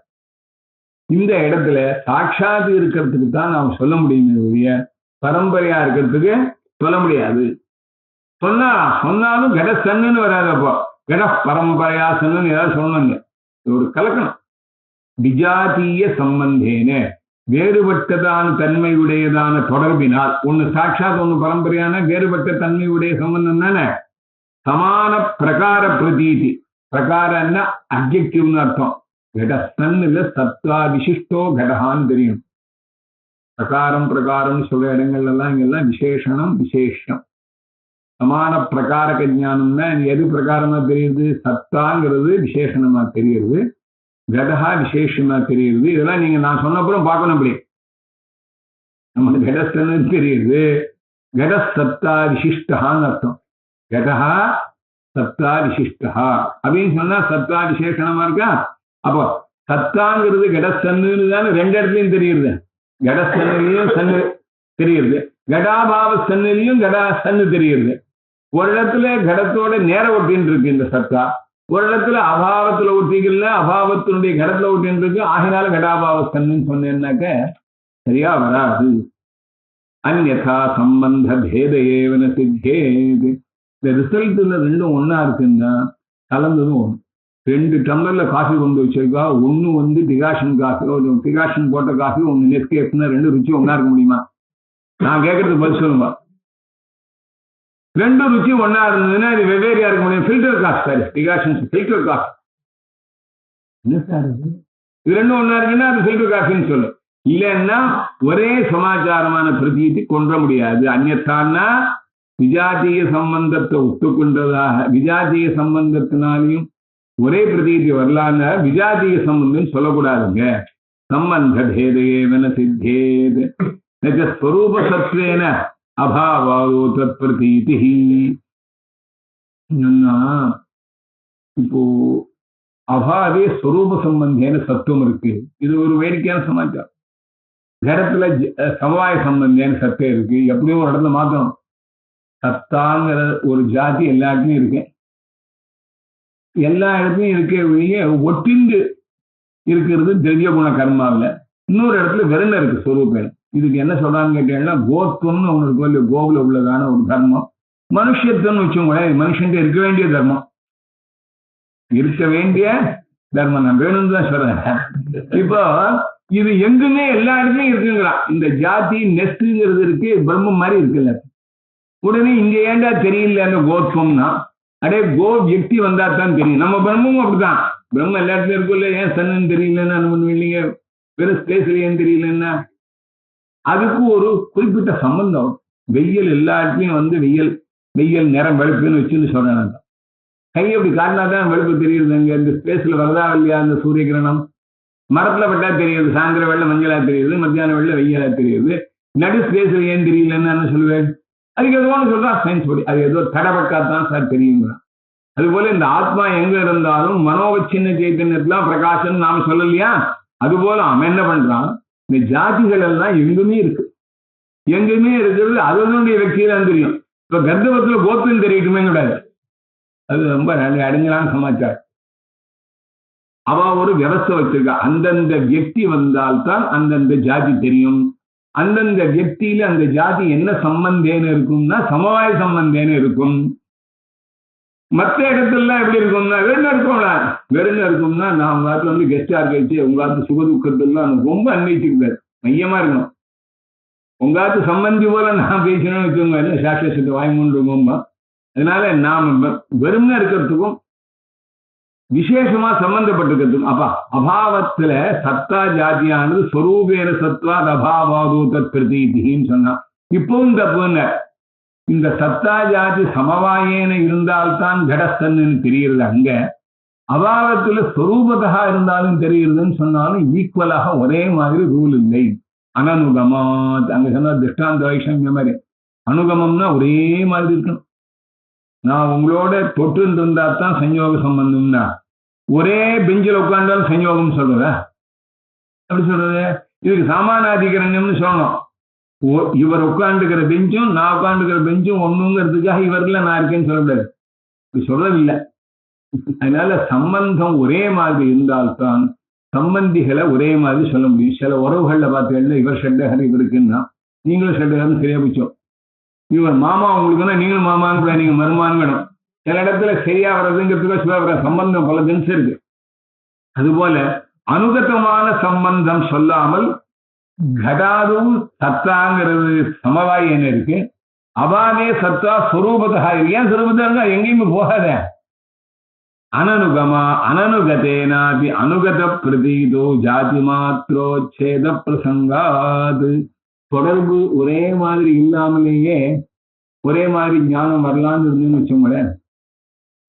இந்த இடத்துல சாட்சாத் இருக்கிறதுக்கு தான் நாம் சொல்ல முடியுமே ஒழிய பரம்பரையா இருக்கிறதுக்கு சொல்ல முடியாது. சொன்னாலும் கட சன்னு வராதப்போ கட பரம்பரையா சன்னு ஏதாவது சொல்லணுங்க. ஒரு கலக்கணம். விஜாத்திய சம்பந்தேன வேறுபட்டதான தன்மையுடையதான தொடர்பினால், ஒண்ணு சாட்சாத் ஒண்ணு பரம்பரையான வேறுபட்ட தன்மையுடைய சம்பந்தம் தானே. சமான பிரகார பிரதீதி, பிரகாரன்னா அப்ஜெக்டிவ்னு அர்த்தம். கடஸ்தன்னுல சத்வா விசிஷ்டோ கடகான்னு தெரியும். பிரகாரம் பிரகாரம் சொல்ற இடங்கள்ல எல்லாம் இங்கெல்லாம் விசேஷனம் விசேஷம். சமான பிரகாரக ஞானம்னா எது பிரகாரமா தெரியுது? சத்தாங்கிறது விசேஷணமா தெரியுது, கடகா விசேஷமா தெரியுது. இதெல்லாம் நீங்க நான் சொன்னப்புறம் பார்க்கணும். அப்படி நம்ம கடஸ்தன்னு தெரியுது, கட சத்தா விசிஷ்டான்னு அர்த்தம். கடகா சத்தா விசிஷ்டா அப்படின்னு சொன்னா சத்தா விசேஷணமா இருக்கா. அப்போ சத்தாங்கிறது கடசன்னு தானே 2 இடத்துலையும் தெரியுது. கடசன்னிலையும் சன்னு தெரியுது, கடாபாவ சன்னிலையும் கடா சன்னு தெரியுது. ஒரு இடத்துல கடத்தோட நேர ஒட்டின்னு இருக்கு இந்த சத்தா, ஒரு இடத்துல அபாவத்துல ஒட்டிக்கல, அபாவத்தினுடைய கடத்துல ஒட்டின்னு இருக்கு. ஆகினால கடாபாவ சன்னு சொன்னேன்னாக்க சரியா வராது. அந்யதா சம்பந்த பேத ஏவன சித்தேது. இந்த ரிசல்ட்ல 2ம் ஒன்னா இருக்குன்னா கலந்ததும் ஒண்ணு. 2 டம்ளர்ல காஃபி கொண்டு வச்சிருக்கா, ஒண்ணு டிகாஷன் காஃபி, டிகாஷன் போட்ட காஃபி, ஒண்ணு நெஸ்கேஃப்னா 2 ருச்சி ஒன்னா இருக்க முடியுமா? நான் கேட்கறதுக்கு பதில் சொல்லுங்க. 2 ருச்சி ஒன்னா இருந்ததுன்னா அது வெவ்வேறையா இருக்க முடியும். Filter coffee sir, decoction filter coffee. என்ன சார் இது 2ம் ஒன்னா இருக்குன்னா அது ஃபில்டர் காஃபின்னு சொல்லு. இல்லைன்னா ஒரே சமாச்சாரமான பிரதீதி கொன்ற முடியாது. அந்நியத்தான்னா விஜாத்திய சம்பந்தத்தை ஒத்துக்கொண்டதாக, விஜாத்திய சம்பந்தத்தினாலையும் ஒரே பிரதீதி வரலான்னு விஜாத்திய சம்பந்தம் சொல்லக்கூடாதுங்க. சம்பந்த பேதையேவன சித்தேது ஸ்வரூப சத்வேன அபாவாதோ தத் பிரதீதி. இப்போ அபாவே ஸ்வரூப சம்பந்தேன சத்துவம் இருக்கு. இது ஒரு வேடிக்கையான சமாச்சாரம். கடத்துல சமவாய சம்பந்தேன சத்தம் இருக்கு. எப்படியும் ஒரு இடத்துல மாத்தணும். சத்தாங்கிற ஒரு ஜாதி எல்லா இடத்துலையும் இருக்கு, எல்லா இடத்துலையும் இருக்க ஒட்டிண்டு இருக்கிறது திரவிய குண கர்மாவில். இன்னொரு இடத்துல வெறும் இருக்கு ஸ்வரூபம். இதுக்கு என்ன சொல்றான்னு கேட்டீங்கன்னா கோத்துவம்னு ஒன்று இருக்கு. கோவில் உள்ளதான ஒரு தர்மம். மனுஷத்துவம்னு வச்சோங்களேன், மனுஷன் இருக்க வேண்டிய தர்மம், இருக்க வேண்டிய தர்மம் நான் வேணும்னு தான் சொல்றேன். இப்போ இது எங்குமே எல்லா இடத்துலையும் இருக்குங்களா. இந்த ஜாதி நெஸ்ட்ங்கிறது இருக்கு, பிரம்மம் மாதிரி இருக்குல்ல. உடனே இங்க ஏண்டா தெரியல அந்த கோத்துவம்னா, அடே கோ வியக்தி வந்தா தான் தெரியும். நம்ம பிரம்மமும் அப்படிதான். பிரம்மம் எல்லா இடத்துலயும் இருக்குல்ல. ஏன் சன்னு தெரியலன்னா நம்ம இல்லைங்க, வெறும் ஸ்பேஸ்ல ஏன் தெரியலன்னா அதுக்கு ஒரு குறிப்பிட்ட சம்பந்தம். வெயில் எல்லா இடத்துலையும் வெயில் நேரம் வெளுப்புன்னு வச்சுன்னு சொல்றேன். கை அப்படி காட்டினாதான் வெளுப்பு தெரியுது. அங்க இந்த ஸ்பேஸ்ல வரதா இல்லையா அந்த சூரிய கிரணம். மரத்துல பட்டா தெரியுது, சாயந்தர வெள்ள மஞ்சளா தெரியுது, மத்தியான வெள்ள வெயிலா தெரியுது. நடு ஸ்பேஸ்ல ஏன் தெரியலன்னு என்ன சொல்லுவேன்? அதுக்கு எதுவும் சொல்றா சயின்ஸ் படி, அது ஏதோ தடப்பட்டாதான் சார் தெரியுங்கிறான். அதுபோல இந்த ஆத்மா எங்க இருந்தாலும் மனோவச்சின்ன சைத்தன்யத்துல பிரகாசம் நாம சொல்லலையா? அதுபோல அவன் என்ன பண்றான், இந்த ஜாதிகள் எல்லாம் எங்குமே இருக்கு, எங்குமே இருக்கிறது அதனுடைய வெற்றியில தெரியும். இப்ப கர்ப்பத்துல கோத்துன்னு தெரியட்டுமே கூடாது. அது ரொம்ப அடைஞ்சலான சமாச்சாரம். அவ ஒரு விவசாய வச்சிருக்கா. அந்தந்த வியக்தி வந்தால்தான் அந்தந்த ஜாதி தெரியும். அந்தந்த வியக்தியில அந்த ஜாதி என்ன சம்பந்தேன்னு இருக்கும்னா சமவாய சம்பந்தேன்னு இருக்கும். மற்ற இடத்துலலாம் எப்படி இருக்கும்னா வெறும் இருக்கும்ல, வெறும் இருக்கும்னா நான் உங்க காலத்துல வந்து கெஸ்டா இருக்கச்சு உங்க காலத்து சுக துக்கத்தெல்லாம் ரொம்ப அன்வைச்சிருக்காரு, மையமா இருக்கணும். உங்க காலத்து சம்பந்தி போல நான் பேசணும்னு வச்சுக்கோங்க, இல்லை சாட்சத்தை வாய்மூன்று இருக்கும்பா. அதனால நாம வெறும்னா இருக்கிறதுக்கும் விசேஷமா சம்பந்தப்பட்டிருக்கிறதுக்கும் அப்பா அபாவத்துல சத்தா ஜாதியானது ஸ்வரூபேன சத்வா அபாவாதோ தத் பிரதீதின்னு சொன்னா இப்பவும் தப்புங்க. இந்த சத்தா ஜாதி சமவாயேன இருந்தால்தான் கடஸ்தன்னு தெரியுறது. அங்க அபாவத்துல ஸ்வரூபதா இருந்தாலும் தெரியுதுன்னு சொன்னாலும் ஈக்குவலாக ஒரே மாதிரி ரூல் இல்லை. அனனுகமா அங்க சொன்ன திருஷ்டாந்த வைஷமிய மாதிரி அனுகமம்னா ஒரே மாதிரி இருக்கணும். நான் உங்களோட தொற்று இருந்தா தான் சஞ்சோக சம்பந்தம்னா ஒரே பெஞ்சில் உட்கார்ந்தாலும் சஞ்சோகம் சொல்றத அப்படி சொல்றது. இதுக்கு சாமானாதிகரண்யம்னு சொல்லணும். இவர் உட்காந்துக்கிற பெஞ்சும் நான் உட்காந்துக்கிற பெஞ்சும் ஒண்ணுங்கிறதுக்காக இவர்ல நான் இருக்கேன்னு சொல்லக்கூடாது, இப்படி சொல்றதில்லை. அதனால சம்பந்தம் ஒரே மாதிரி இருந்தால்தான் சம்பந்திகளை ஒரே மாதிரி சொல்ல முடியும். சில உறவுகள்ல பார்த்தீங்கன்னா இவர் ஷெட்டகர் இவருக்குன்னா நீங்களும் ஷெட்டகர்னு சரியா பிடிச்சோம். இவர் மாமா உங்களுக்குன்னா நீங்களும் மாமான்னு நீங்க மருமான்கணும். சில இடத்துல சரியா வர்றதுங்கிறதுக்கு சம்பந்தம் பல தினசு இருக்கு. அதுபோல அனுகதமான சம்பந்தம் சொல்லாமல் கடாதும் சத்தாங்கிறது சமவாய் என்ன இருக்கு, அபாவே சத்தா ஸ்வரூபதா இருக்கு. ஏன் ஸ்வரூபத்தா எங்கேயுமே போகாத. அனனுகமா அனனுகதேனாபி அனுகத பிரதீதோ ஜாதி மாத்திரோச்சேத பிரசங்காது. தொடர்பு ஒரே மாதிரி இல்லாமலேயே ஒரே மாதிரி ஞானம் வரலான்னு இருந்துன்னு வச்சோங்களேன்.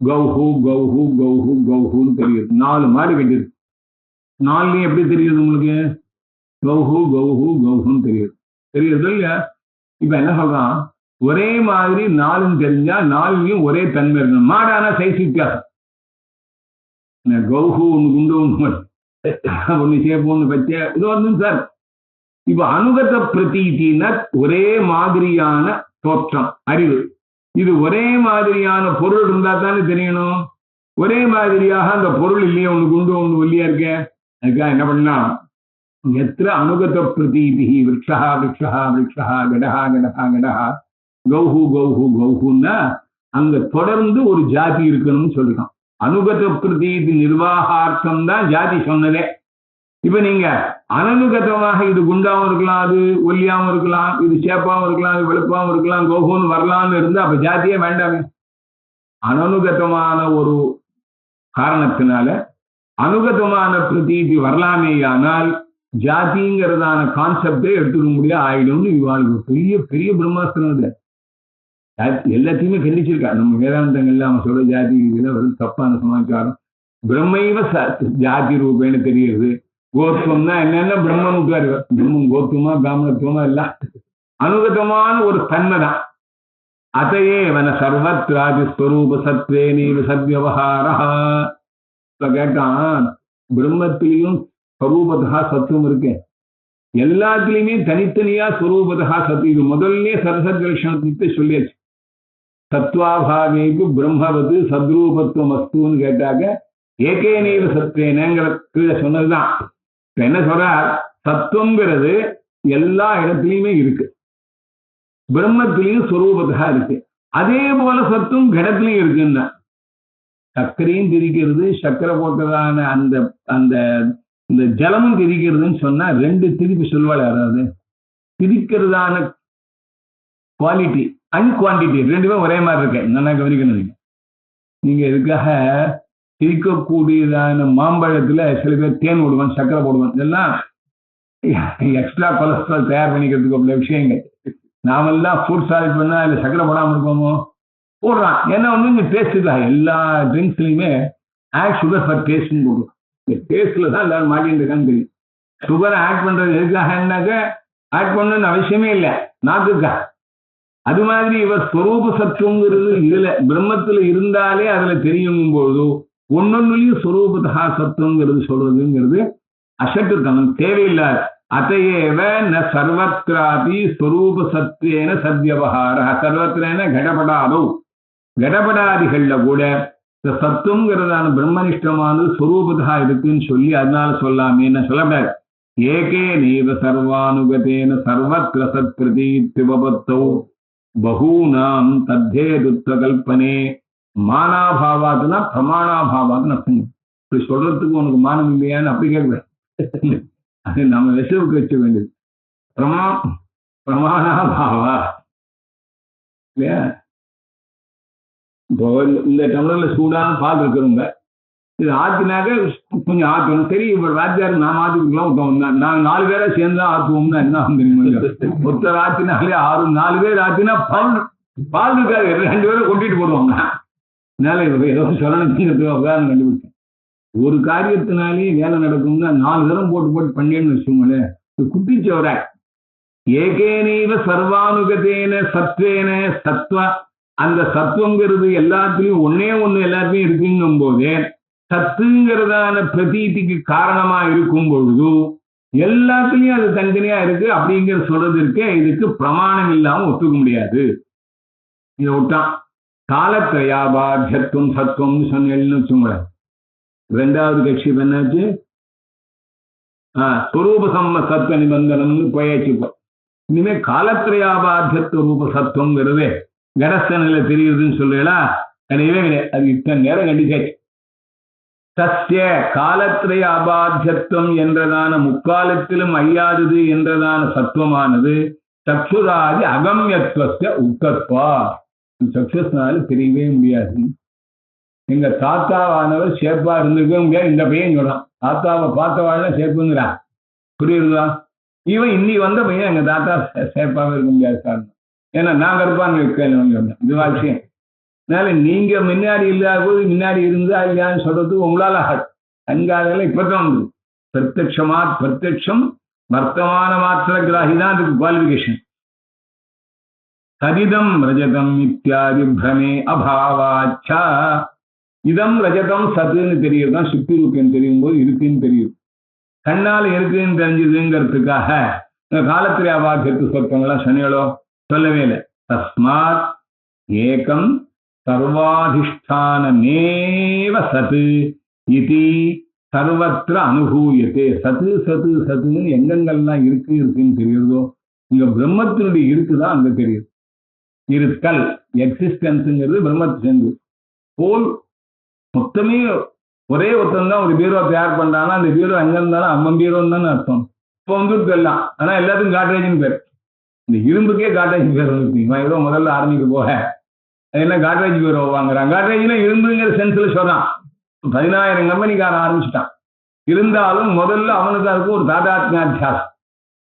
கௌஹு கௌஹு கௌஹு கௌஹுன்னு தெரியுது. 4 மாடு கட்டிருக்கு. 4லையும் எப்படி தெரியுது உங்களுக்கு? கௌஹு கௌஹு கௌஹுன்னு தெரியுது. தெரியுது இல்லையா? இப்ப என்ன சொல்றான், ஒரே மாதிரி 4ம் தெரிஞ்சா 4லையும் ஒரே தன்மை இருக்கணும். மாடானா சைஸ் வித்தியாசம். கௌஹு ஒண்ணு குண்டு ஒண்ணு சேப்பு ஒண்ணு பச்சை இது வந்து சார். இப்ப அனுகத பிரதீதினா ஒரே மாதிரியான தோற்றம் அறிவு. இது ஒரே மாதிரியான பொருள் இருந்தா தானே தெரியணும். ஒரே மாதிரியாக அந்த பொருள் இல்லையே, ஒண்ணு குண்டு ஒண்ணு ஒல்லியா இருக்க. அதுக்காக என்ன பண்ணா எத்திர அனுகத பிரதீதி விரக்ஷா விரக்ஷா விரக்ஷா கடஹா கடஹா கடஹா கௌஹு கௌஹு கௌஹுன்னா அங்க தொடர்ந்து ஒரு ஜாதி இருக்கணும்னு சொல்லிருக்கான். அனுகத பிரதீதி நிர்வாகார்த்தம் தான் ஜாதி சொன்னதே. இப்ப நீங்க அனனுகதமாக இது குண்டாவும் இருக்கலாம், அது ஒல்லியாவும் இருக்கலாம், இது சேப்பாவும் இருக்கலாம், இது வெளுப்பாவும் இருக்கலாம், கோகுன்னு வரலாம்னு இருந்தா அப்ப ஜாதியே வேண்டாமே. அனனுகதமான ஒரு காரணத்தினால அனுகதமான பிரதீதி வரலாமேயானால் ஜாதிங்கிறதான கான்செப்டே எடுத்துக்க முடியாது ஆயிடும்னு இவாளுக்கு பெரிய பெரிய பிரம்மாஸ்திரம். இல்லை எல்லாத்தையுமே கண்டிச்சிருக்கா. நம்ம வேதாந்தங்கள்ல அவன் சொல்ற ஜாதி இதுல ஒரு தப்பான சமாச்சாரம். பிரம்மைவ ஜாதி ரூபேன்னு தெரியுது. கோத்துவம்னா என்னன்னா பிரம்மனுக்காரு. பிரம்மம் கோத்துவமா பிராமணத்துவமா இல்ல, அனுகதமான ஒரு தன்மை தான். அதையே வன சர்வத்ராதி ஸ்வரூப சத்வே நீவ சத்யவஹாரா. இப்ப கேட்டான், பிரம்மத்திலையும் ஸ்வரூபதா சத்துவம் இருக்கு, எல்லாத்திலையுமே தனித்தனியா ஸ்வரூபதா சத்து. இது முதல்ல சரசத் லட்சணத்தை சொல்லியாச்சு. சத்வாபாவேக்கு பிரம்மவது சத்ரூபத்துவம் அஸ்துன்னு கேட்டாக்க ஏகே நீவ சத்வேனங்கிற கீழே சொன்னதுதான். இப்ப என்ன சொல்றார், சத்துவங்கிறது எல்லா இடத்துலையுமே இருக்கு, பிரம்மத்திலையும் ஸ்வரூபத்தா இருக்கு. அதே போல சத்துவம் கடத்திலையும் இருக்குன்னா சர்க்கரையும் திரிக்கிறது, சர்க்கரை போட்டதான அந்த அந்த இந்த ஜலமும் திரிக்கிறதுன்னு சொன்னா 2 திருப்பி சொல்வாள். யாராவது திரிக்கிறதான குவாலிட்டி அண்ட் குவான்டிட்டி 2மே ஒரே மாதிரி இருக்கு. நல்லா கவனிக்கணும். நீங்க இதுக்காக திரிக்கக்கூடியதான மாம்பழத்துல சில பேர் தேன் போடுவான், சர்க்கரை போடுவான். இதெல்லாம் எக்ஸ்ட்ரா கொலஸ்ட்ரால் தயார் பண்ணிக்கிறதுக்கு உள்ள விஷயங்கள். நாமெல்லாம் ஃபுட் சால்ட் பண்ணா அதில் சர்க்கரை போடாமல் இருக்கோமோ, போடுறான். ஏன்னா வந்து டேஸ்ட் தான். எல்லா ட்ரிங்க்ஸ்லையுமே ஆட் சுகர் ஃபார் டேஸ்ட்னு போடுறோம். இந்த டேஸ்ட்ல தான் எல்லாரும் மாட்டின்னு இருக்கான்னு தெரியும். சுகரை ஆட் பண்றது எதுக்காகனாக்க ஆட் பண்ணணும்னு அவசியமே இல்லை, நாக்குக்கா. அது மாதிரி இவர் ஸ்வரூப சத்துவங்கிறது இதுல பிரம்மத்துல இருந்தாலே அதுல தெரியும் போது ஒன்னொன்னுலயும் ஸ்வரூபதா சத்துவங்கிறது சொல்றதுங்கிறது அசட்டுத்தனம், தேவையில்லாத. அத்தையேவ ந சர்வத்ராபி ஸ்வரூப சத்வேன சத்யவஹார. சர்வத்திரேன கடபடாதோ, கடபடாதிகள்ல கூட இந்த சத்துவங்கிறதான பிரம்மனிஷ்டமானது ஸ்வரூபதா இருக்குன்னு சொல்லி அதனால சொல்லாமே என்ன சொல்லக்கூடாது. ஏகேனேவ சர்வானுகதேன சர்வத்ர சத்பிரதீத்யுபபத்தௌ பகூனாம் தத்தேதுத்வ கல்பனே. மானாபாவாதுனா பிரமாணாபாவாதுன்னு அர்த்தம். இப்படி சொல்றதுக்கு உனக்கு மானம் இல்லையான்னு அப்படி கேட்கல. அது நம்ம விஷவுக்கு வச்ச வேண்டியது. பிரமாணாபாவா இல்லையா? இப்போ இந்த டம்ளர்ல சூடான பால் இருக்கிறவங்க இது ஆத்தினாக்க கொஞ்சம் ஆற்றணும். சரி, இப்போ வாத்தியார் நாம் ஆத்திக்கலாம். நாங்கள் 4 பேரா சேர்ந்து ஆற்றுவோம்னா என்ன ஆகும்? ஒருத்தர் ஆத்தினாலே 4 பேர் ஆத்தினா பால் இருக்காது, 2 பேரும் கொட்டிட்டு போடுவாங்க. அதனால ஏதோ சொல்லணுங்கிறது உதாரணம் கண்டுபிடிச்சேன். ஒரு காரியத்தினாலே வேலை நடக்கும்னா 4 தரம் போட்டு பண்ணேன்னு வச்சுக்கோங்களேன். குட்டிச்சவர ஏகேனேவ சர்வானுகதேன சத்வேன சத்வ, அந்த சத்துவங்கிறது எல்லாத்துலயும் ஒன்னே ஒண்ணு எல்லாத்தையும் இருக்குங்கும் போதே சத்துங்கிறதான பிரதீதிக்கு காரணமா இருக்கும் பொழுது எல்லாத்துலயும் அது தனித்தனியா இருக்கு அப்படிங்கிற சொல்றது இருக்கே, இதுக்கு பிரமாணம் இல்லாம ஒத்துக்க முடியாது. இதை விட்டான் காலத்திரயாபாத்தியத்துவம் சத்துவம்னு சொன்னேன்னு வச்சுங்களேன். 2வது கட்சி என்னாச்சு? ஸ்வரூப சம்ம சத்வ நிபந்தனம்னு போயாச்சு. இனிமே காலத்திரயாபாத்தியத்துவ ரூப சத்துவங்கிறதே கடஸ்தனில தெரியுதுன்னு சொல்றீங்களா? கிடையவே கிடையாது. அது இத்தனை நேரம் கண்டிச்சாச்சு. சத்திய காலத்திரய அபாத்தியத்துவம் என்றதான முக்காலத்திலும் அழியாதது என்றதான சத்துவமானது சக்ஷுராதி அகம்யத்துவத்தை உட்கத்வா. சக்ஷஸ்னால தெரியவே முடியாது. எங்க தாத்தாவானவர் சேப்பா இருந்திருக்க முடியாது. இந்த பையன் சொல்றான் தாத்தாவை பார்த்தவாழ்னா சேப்புங்கிறான். புரியுதுங்களா? இவன் இன்னி வந்த பையன் எங்க தாத்தா சேப்பாவே இருக்க முடியாது காரணம். ஏன்னா நான் கருப்பான்னு இருக்கேன். இது விஷயம். அதனால நீங்க முன்னாடி இல்லாத போது முன்னாடி இருந்தா இல்லையான்னு சொல்றது உங்களால கண்காதல இப்பதான் வந்து பிரத்யட்சமாத் பிரத்யட்சம் வர்த்தமான மாத்திர கிராகி தான் அதுக்கு குவாலிபிகேஷன். சதிதம் ரஜதம் இத்தியாதி பிரமே அபாவாச்சா. இதம் ரஜதம் சத்துன்னு தெரியுதுதான் சுத்தி ரூபியம் தெரியும் போது இருக்குன்னு தெரியும். கண்ணால் இருக்குன்னு தெரிஞ்சதுங்கிறதுக்காக காலத்திலே அபாத்தியத்து சொத்தங்களாம் சனிகளோ சொல்லவே இல்லை. தஸ்மாத் ஏகம் சர்வாதிஷ்டானமேவ சத்து இது சர்வத்திர அனுபூயத்தே. சத்து சத்து சத்துன்னு எங்கெங்கெல்லாம் இருக்குன்னு தெரியுதோ இங்க பிரம்மத்தினுடைய இருக்குதான் அங்க தெரியுது. இருத்தல் எக்ஸிஸ்டன்ஸுங்கிறது பிரம்மத்தை சேர்ந்து போல் மொத்தமே ஒரே ஒருத்தன் தான் ஒரு பீரோ தயார் பண்றாங்கன்னா அந்த பீரோ எங்க இருந்தாலும் அம்மன் பீரோன்னு தானே அர்த்தம். இப்போ வந்துட்டு எல்லாம் ஆனா எல்லாத்துக்கும் காட்ரேஜ்னு பேர். இந்த இரும்புக்கே காட்ரேஜ் பேர் வந்து ஏதோ முதல்ல ஆரம்பிக்க போக என்ன காட்ரேஜ் பீரோ வாங்குறான். காட்ரேஜ்னா இரும்புங்கிற சென்ஸ்ல சொல்றான். 10,000 கம்பெனிக்காரன் ஆரம்பிச்சுட்டான். இருந்தாலும் முதல்ல அவனுக்கு அதுக்கு ஒரு தாதாத்மியாத்தியாசம்.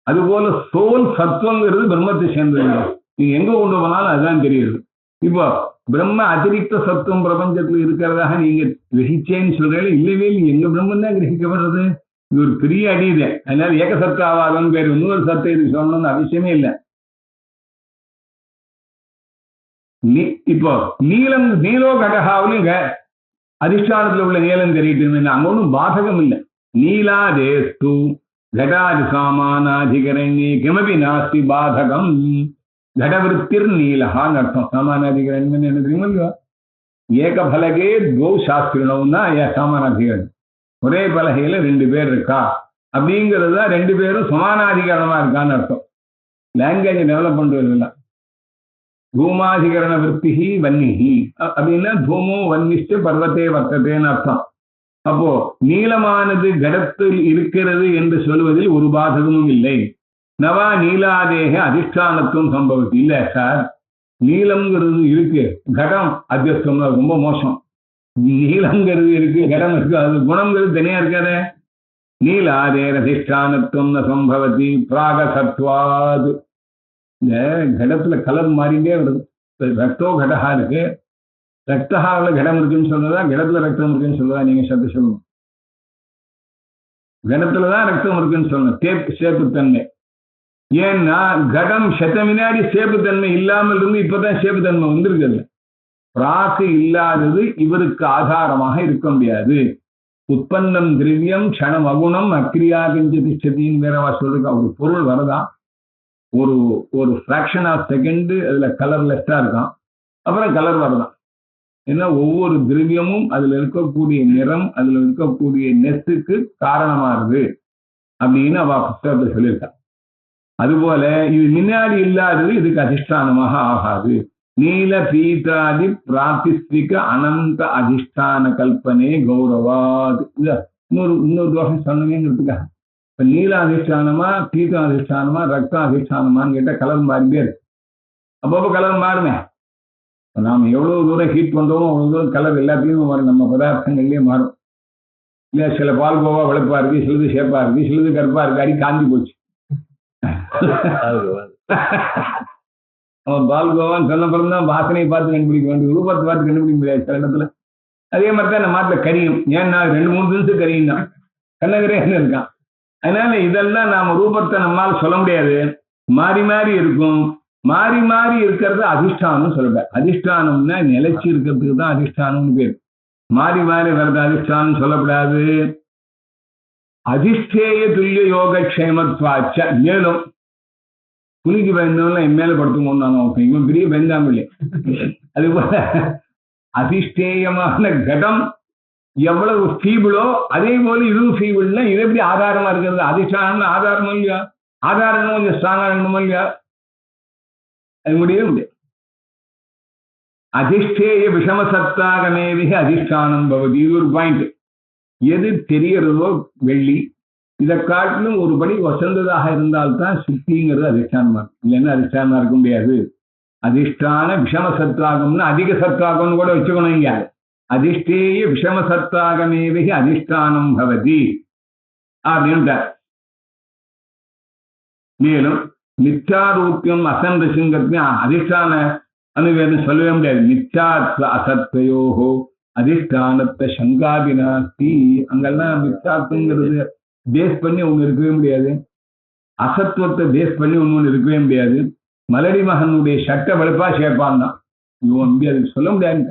அதுபோல சோல் சத்துவங்கிறது பிரம்மத்தை சேர்ந்தது. நீங்க எங்க கொண்டு போனாலும் அதுதான் தெரியுது. இப்போ பிரம்ம அதிரிக்த சத்துவம் பிரபஞ்சத்துல இருக்கிறதாக நீங்க கிரகிச்சேன்னு சொல்றீங்க. இல்லவே இல்லை, எங்க பிரம்மன் தான் கிரகிக்கப்படுறது. இது ஒரு பெரிய அடியுது. அதனால ஏகசத்து ஆவாதம் பேர். இன்னொரு சத்தை இது சொல்லணும்னு அவசியமே இல்லை. இப்போ நீலோ கடகாவிலும் அதிஷ்டானத்துல உள்ள நீலம் தெரியிட்டு அங்க ஒன்றும் பாதகம் இல்லை. நீலாதேஸ்து கடாதி சாமானாதிகரண்யே கிமபி நாஸ்தி பாதகம். கடவிருத்திர் நீலகான்னு அர்த்தம். சாமானாதிகரண்யம் என்ன தெரியுமா இல்லையா? ஏகபலகே துவௌ சாஸ்திரினவுன்னா சாமானாதிகரன். ஒரே பலகையில 2 பேர் இருக்கா அப்படிங்கிறது தான் 2 பேரும் சமானாதிகரணமா இருக்கான்னு அர்த்தம். லாங்குவேஜ் டெவலப் பண்றது. பூமாதிகரண விற்பிகி வன்னிகி அப்படின்னா பூமோ வன்னிஷ்ட பர்வத்தே வர்த்ததேன்னு அர்த்தம். அப்போ நீளமானது கடத்தில் இருக்கிறது என்று சொல்வதில் ஒரு பாதகமும் இல்லை. நவா நீலாதேக அதிஷ்டானத்துவம் சம்பவத்து. இல்ல சார், நீளம்ங்கிறது இருக்கு, கடம் அத்தியஸ்தம் ரொம்ப மோசம். நீளம்ங்கிறது இருக்கு, கடம் இருக்கு, அது குணம்ங்கிறது தனியா இருக்காத. நீலாதேக அதிஷ்டானத்துவம் சம்பவதி பிராக சத்வாது. இந்த கடத்துல கலர் மாறிண்டே வருது. ரத்தோ கடகா இருக்கு, ரத்தகாவில் கடம் இருக்குன்னு சொல்றதா கடத்துல ரத்தம் இருக்குன்னு சொல்றதா? நீங்க சத்து சொல்லணும். கடத்துலதான் ரத்தம் இருக்குன்னு சொல்லணும். சேப்புத்தன்மை. ஏன்னா கடம் சத்த முன்னாடி சேப்புத்தன்மை இல்லாமல் இருந்து இப்பதான் சேப்புத்தன்மை வந்திருக்கிறது. பிராக்கு இல்லாதது இவருக்கு ஆதாரமாக இருக்க முடியாது. உற்பன்னம் திரவியம் க்ஷணம் அகுணம் அக்கிரியா கிஞ்ச திஷ்டத்தின்னு வேறவா சொல்றதுக்கு ஒரு பொருள் வரதான். ஒரு ஃப்ராக்ஷன் ஆஃப் செகண்ட் அதுல கலர்லெஸ்ஸா இருக்கான், அப்புறம் கலர் வரதான். ஏன்னா ஒவ்வொரு திரவியமும் அதுல இருக்கக்கூடிய நிறம், அதுல இருக்கக்கூடிய நெஸ்ஸுக்கு காரணமாகுது. அப்படின்னு அவ புத்தகத்தை சொல்லியிருக்கா. அதுபோல இது முன்னாடி இல்லாதது இதுக்கு அதிஷ்டானமாக ஆகாது. நீல பீதாதி பிராத்திஸ்திக அனந்த அதிஷ்டான கல்பனே கௌரவாது. இன்னொரு தோஷம் சொன்னீங்கிறதுக்காக இப்ப நீல அதிஷ்டானமா பீதம் அதிஷ்டானமா ரத்தம் அதிஷ்டானமான்னு கேட்டா கலர் மாறிட்டே இருக்கு. அப்பப்போ கலர் மாறுமே. நாம எவ்வளவு தூரம் ஹீட் பண்றோமோ அவ்வளவு தூரம் கலர் எல்லாத்தையும் மாறும். நம்ம பதார்த்தங்கள்லயே மாறும் இல்லையா? சில பால்கோவா வெளுப்பா இருக்கு, சிலது ஷேப்பா இருக்கு, சிலது கருப்பா இருக்கு, அடி காஞ்சி போச்சு. அவன் பால்கோவான்னு சொன்ன பிறந்தான் வாசனையை பார்த்து கண்டுபிடிக்க வேண்டிய ரூபத்தை பார்த்து கண்டுபிடிக்க முடியாது சில இடத்துல. அதே மாதிரி தான் நம்ம மாட்டில் கரியும். ஏன்னா 2-3 நிமிஷம் கரியும் தான் கண்ணகரேன்னு இருக்கான். அதனால இதெல்லாம் நாம ரூபத்தை நம்மளால சொல்ல முடியாது. மாறி மாறி இருக்கும். மாறி மாறி இருக்கிறது அதிஷ்டானம் சொல்ற. அதிஷ்டானம்னா நிலைச்சி இருக்கிறதுக்கு தான் அதிஷ்டானம்னு பேர். மாறி மாறி வர்றது அதிஷ்டானம் சொல்லப்படாது. அதிஷ்டேய துல்லிய யோகக்ஷேமத்வாச்ச. மேலும் துணிக்கு பயந்தவங்க என் மேல படுத்துக்கணும். இவன் பெரிய பயந்தாங்க இல்லை. அது போல அதிஷ்டேயமான கடம் எவ்வளவு ஃபீபிளோ அதே போல இதுவும் ஃபீபிள்னா இது எப்படி ஆதாரமா இருக்கிறது? அதிஷ்டானம் ஆதாரமும் இல்லையா? ஆதாரம் கொஞ்சம் ஸ்ட்ராங்கா இருக்கணுமோ இல்லையா? அது முடியவே முடியாது. அதிஷ்டேய விஷமசத்தாகமேவிக அதிஷ்டானம் பவதி. இது ஒரு பாயிண்ட். எது தெரியறதோ வெள்ளி, இதை காட்டிலும் ஒரு படி வசந்ததாக இருந்தால்தான் சுத்திங்கிறது அதிஷ்டானமா இருக்கும். இல்லைன்னா அதிஷ்டானமா இருக்க முடியாது. அதிஷ்டான விஷம சத்வாகம்னு அதிக சத்வாகம்னு கூட வச்சுக்கணும். இங்க அதிஷ்டேய விஷம சத்வாகமேவிக அதிஷ்டானம் பவதி அப்படின்ட்டு. மேலும் மித்யாரூபியம் அசந்தசிங்கிறது அதிஷ்டான அனுவேதம் சொல்லவே முடியாது. மித்யாத்வ அசத்வயோகோ அதிஷ்டானத்தை சங்காதினாஸ்தி. அங்கெல்லாம் மித்யாத்வங்கிறது பேஸ் பண்ணி ஒண்ணு இருக்கவே முடியாது. அசத்துவத்தை பேஸ் பண்ணி ஒண்ணு இருக்கவே முடியாது. மலடி மகனுடைய சட்டை வெளுப்பா சேப்பான் தான். முடியாது, சொல்ல முடியாது.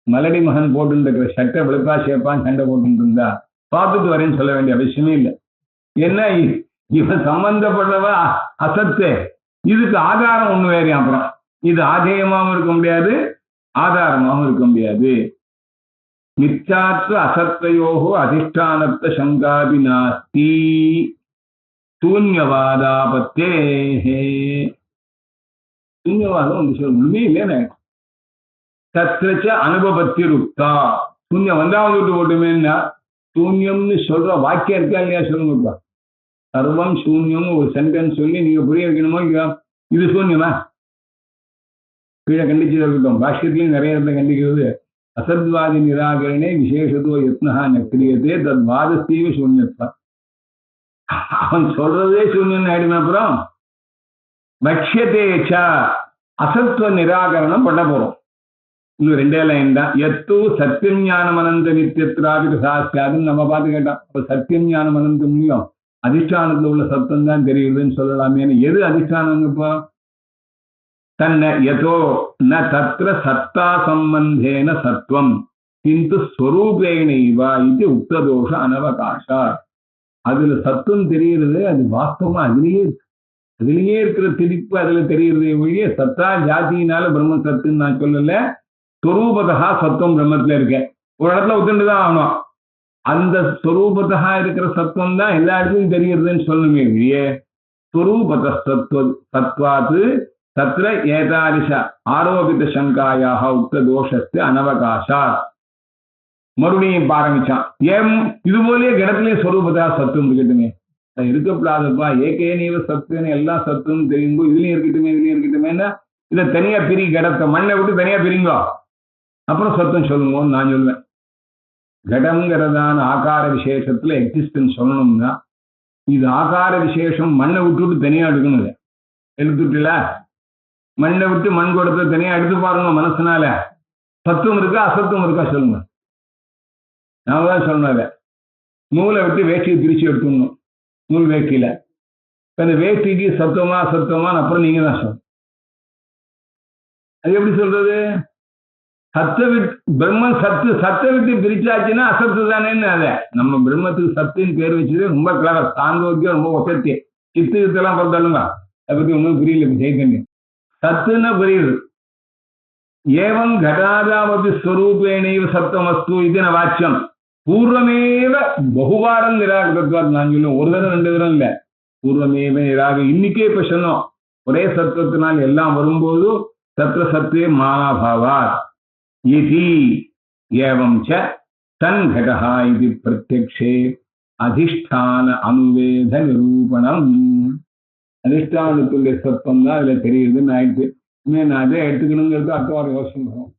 மலடி மகன் போட்டு இருக்கிற சட்டை வெளுப்பா சேப்பான் சண்டை போட்டு இருந்தா பார்த்துட்டு வரேன்னு சொல்ல வேண்டிய அவசியமே இல்லை. ஏன்னா இவன் சம்பந்தப்பட்டவ அசத்து. இதுக்கு ஆதாரம் ஒண்ணு வேறு. அப்புறம் இது ஆதேயமாகவும் இருக்க முடியாது, ஆதாரமாகவும் இருக்க முடியாது. மித்யாத்வ அசத்வயோகோ அதிஷ்டானத்த சங்காதி நாஸ்தி சூன்யவாதாபத்தே. சூன்யவாதம் ஒண்ணுமே இல்லைன்னு தத்ரச்ச அனுபவத்தி ருக்தா. சூன்யம் வந்தாவது விட்டு போட்டுமேன்னா சூன்யம்னு சொல்ற வாக்கியம் இருக்கா இல்லையா? சொல்லுங்கப்பா. சர்வம் சூன்யம் ஒரு சென்டென்ஸ் சொல்லி நீங்க புரிய வைக்கணுமோ இல்லையா? இது சூன்யமா? கீழே கண்டிச்சு இருக்கட்டும். பாஷ்யத்திலையும் நிறைய இடத்துல கண்டிக்கிறது. அசத்வாதி நிராகரணே விசேஷத்துவ யத்னஹா நக்ரியதே தத் வாதஸ்தீவ சூன்யத்வா. அவன் சொல்றதே சூன்யம் ஆயிடுமே. அப்புறம் பக்ஷியதேச்ச அசத்வ நிராகரணம் பண்ண போறோம். இன்னும் 2 லைன் தான். எத்து சத்தியம் ஞானம் அனந்த நித்தியத்ராபிக சாஸ்தியாதுன்னு நம்ம பார்த்து கேட்டோம். அப்ப சத்தியம் ஞானம் அனந்தம் முடியும் அதிஷ்டானத்துல உள்ள சத்தம் தான் தெரியுதுன்னு சொல்லலாமே. எது அதிஷ்டானம்? இப்போ தன்ன யதோ ந தத்ர சத்தா சம்பந்தேன சத்வம் கிந்து ஸ்வரூபேணைவா இது உக்ததோஷ அனவகாஷா. அதுல சத்துவம் தெரிகிறது. அது வாஸ்தவமா அதுலயே இருக்கிற திரிப்பு அதுல தெரிகிறது ஒழிய சத்தா ஜாதியினால பிரம்ம சத்துன்னு நான் சொல்லல. ஸ்வரூபதா சத்துவம் பிரம்மத்துல இருக்க ஒரு இடத்துல ஒத்துண்டுதான் ஆகணும். அந்த ஸ்வரூபதா இருக்கிற சத்துவம் தான் எல்லா இடத்துலையும் தெரிகிறதுன்னு சொல்லணுமே ஒழிய ஸ்வரூபத சத்வாத்து தத்ர ஏதாதிஷ ஆரோபித சங்காயாக உக்த தோஷத்து அனவகாஷா. மறுபடியும் ஆரம்பிச்சான். ஏன் இது போலயே கிடத்திலேயே ஸ்வரூபதா சத்துவம் இருக்கட்டுமே. இருக்கப்படாதப்பா ஏகே நீவ சத்துன்னு எல்லா சத்துன்னு தெரியுங்கோ. இதுலயும் இருக்கட்டுமே. இதை தனியா பிரி. கடத்தை மண்ணை விட்டு தனியா பிரிங்கோ, அப்புறம் சத்துவம் சொல்லுங்கன்னு நான் சொல்லுவேன். கடம்ங்கிறதான ஆகார விசேஷத்துல எக்ஸிஸ்டன்ஸ் சொல்லணும்னா இது ஆகார விசேஷம் மண்ணை விட்டு தனியா எடுக்கணும். எடுத்துட்டுல மண்ணை விட்டு மண் கொடுத்த தனியா எடுத்து பாருங்க. மனசுனால சத்துவம் இருக்கா அசத்துவம் இருக்கா சொல்லுங்க. நாம தான் சொல்லணும். நூலை விட்டு வேஷ்டியை பிரிச்சு எடுத்துடணும். நூல் வேஷ்டியில அந்த வேஷ்டிக்கு சத்துவமா அசத்துவமா அப்புறம் நீங்க தான் சொல்லணும். அது எப்படி சொல்றது? சத்தை விட்டு பிரம்மன் சத்தை விட்டு பிரிச்சாச்சுன்னா அசத்து தானேன்னு. அதை நம்ம பிரம்மத்துக்கு சத்துன்னு பேர் வச்சது ரொம்ப கிளவர். சாந்தோக்கியம் ரொம்ப ஒசத்தி. சித்துக்கெல்லாம் பார்த்தாலுங்க அதை பத்தி ஒன்றும் புரியல. சைத்தன்யம் சத்துன்னா புரியுது. ஏவம் கடாதாவதி ஸ்வரூபேணைவ சத்தமஸ்து இது வாச்சியம். பூர்வமேவ பகுவாரம் நிராகரித்வார். நான் சொல்லுவேன் ஒரு தடவை 2 தடவை இல்லை, பூர்வமேவ நிராக. இன்னைக்கே இப்ப சொன்னோம், ஒரே சத்துவத்தினால் எல்லாம் வரும்போது சத்ர சத்வே மானாபாவார் இதி ஏவம் ச தன் கடஹா இது பிரத்யக்ஷே அதிஷ்டான அனுவேத நிரூபணம். அதிஷ்டானத்துடைய சத்தம் தான் அதுல தெரியுதுன்னு ஆயிடுச்சு. நான் அதை எடுத்துக்கணுங்கிறது அடுத்த வாரம் யோசனை பண்ணுவோம்.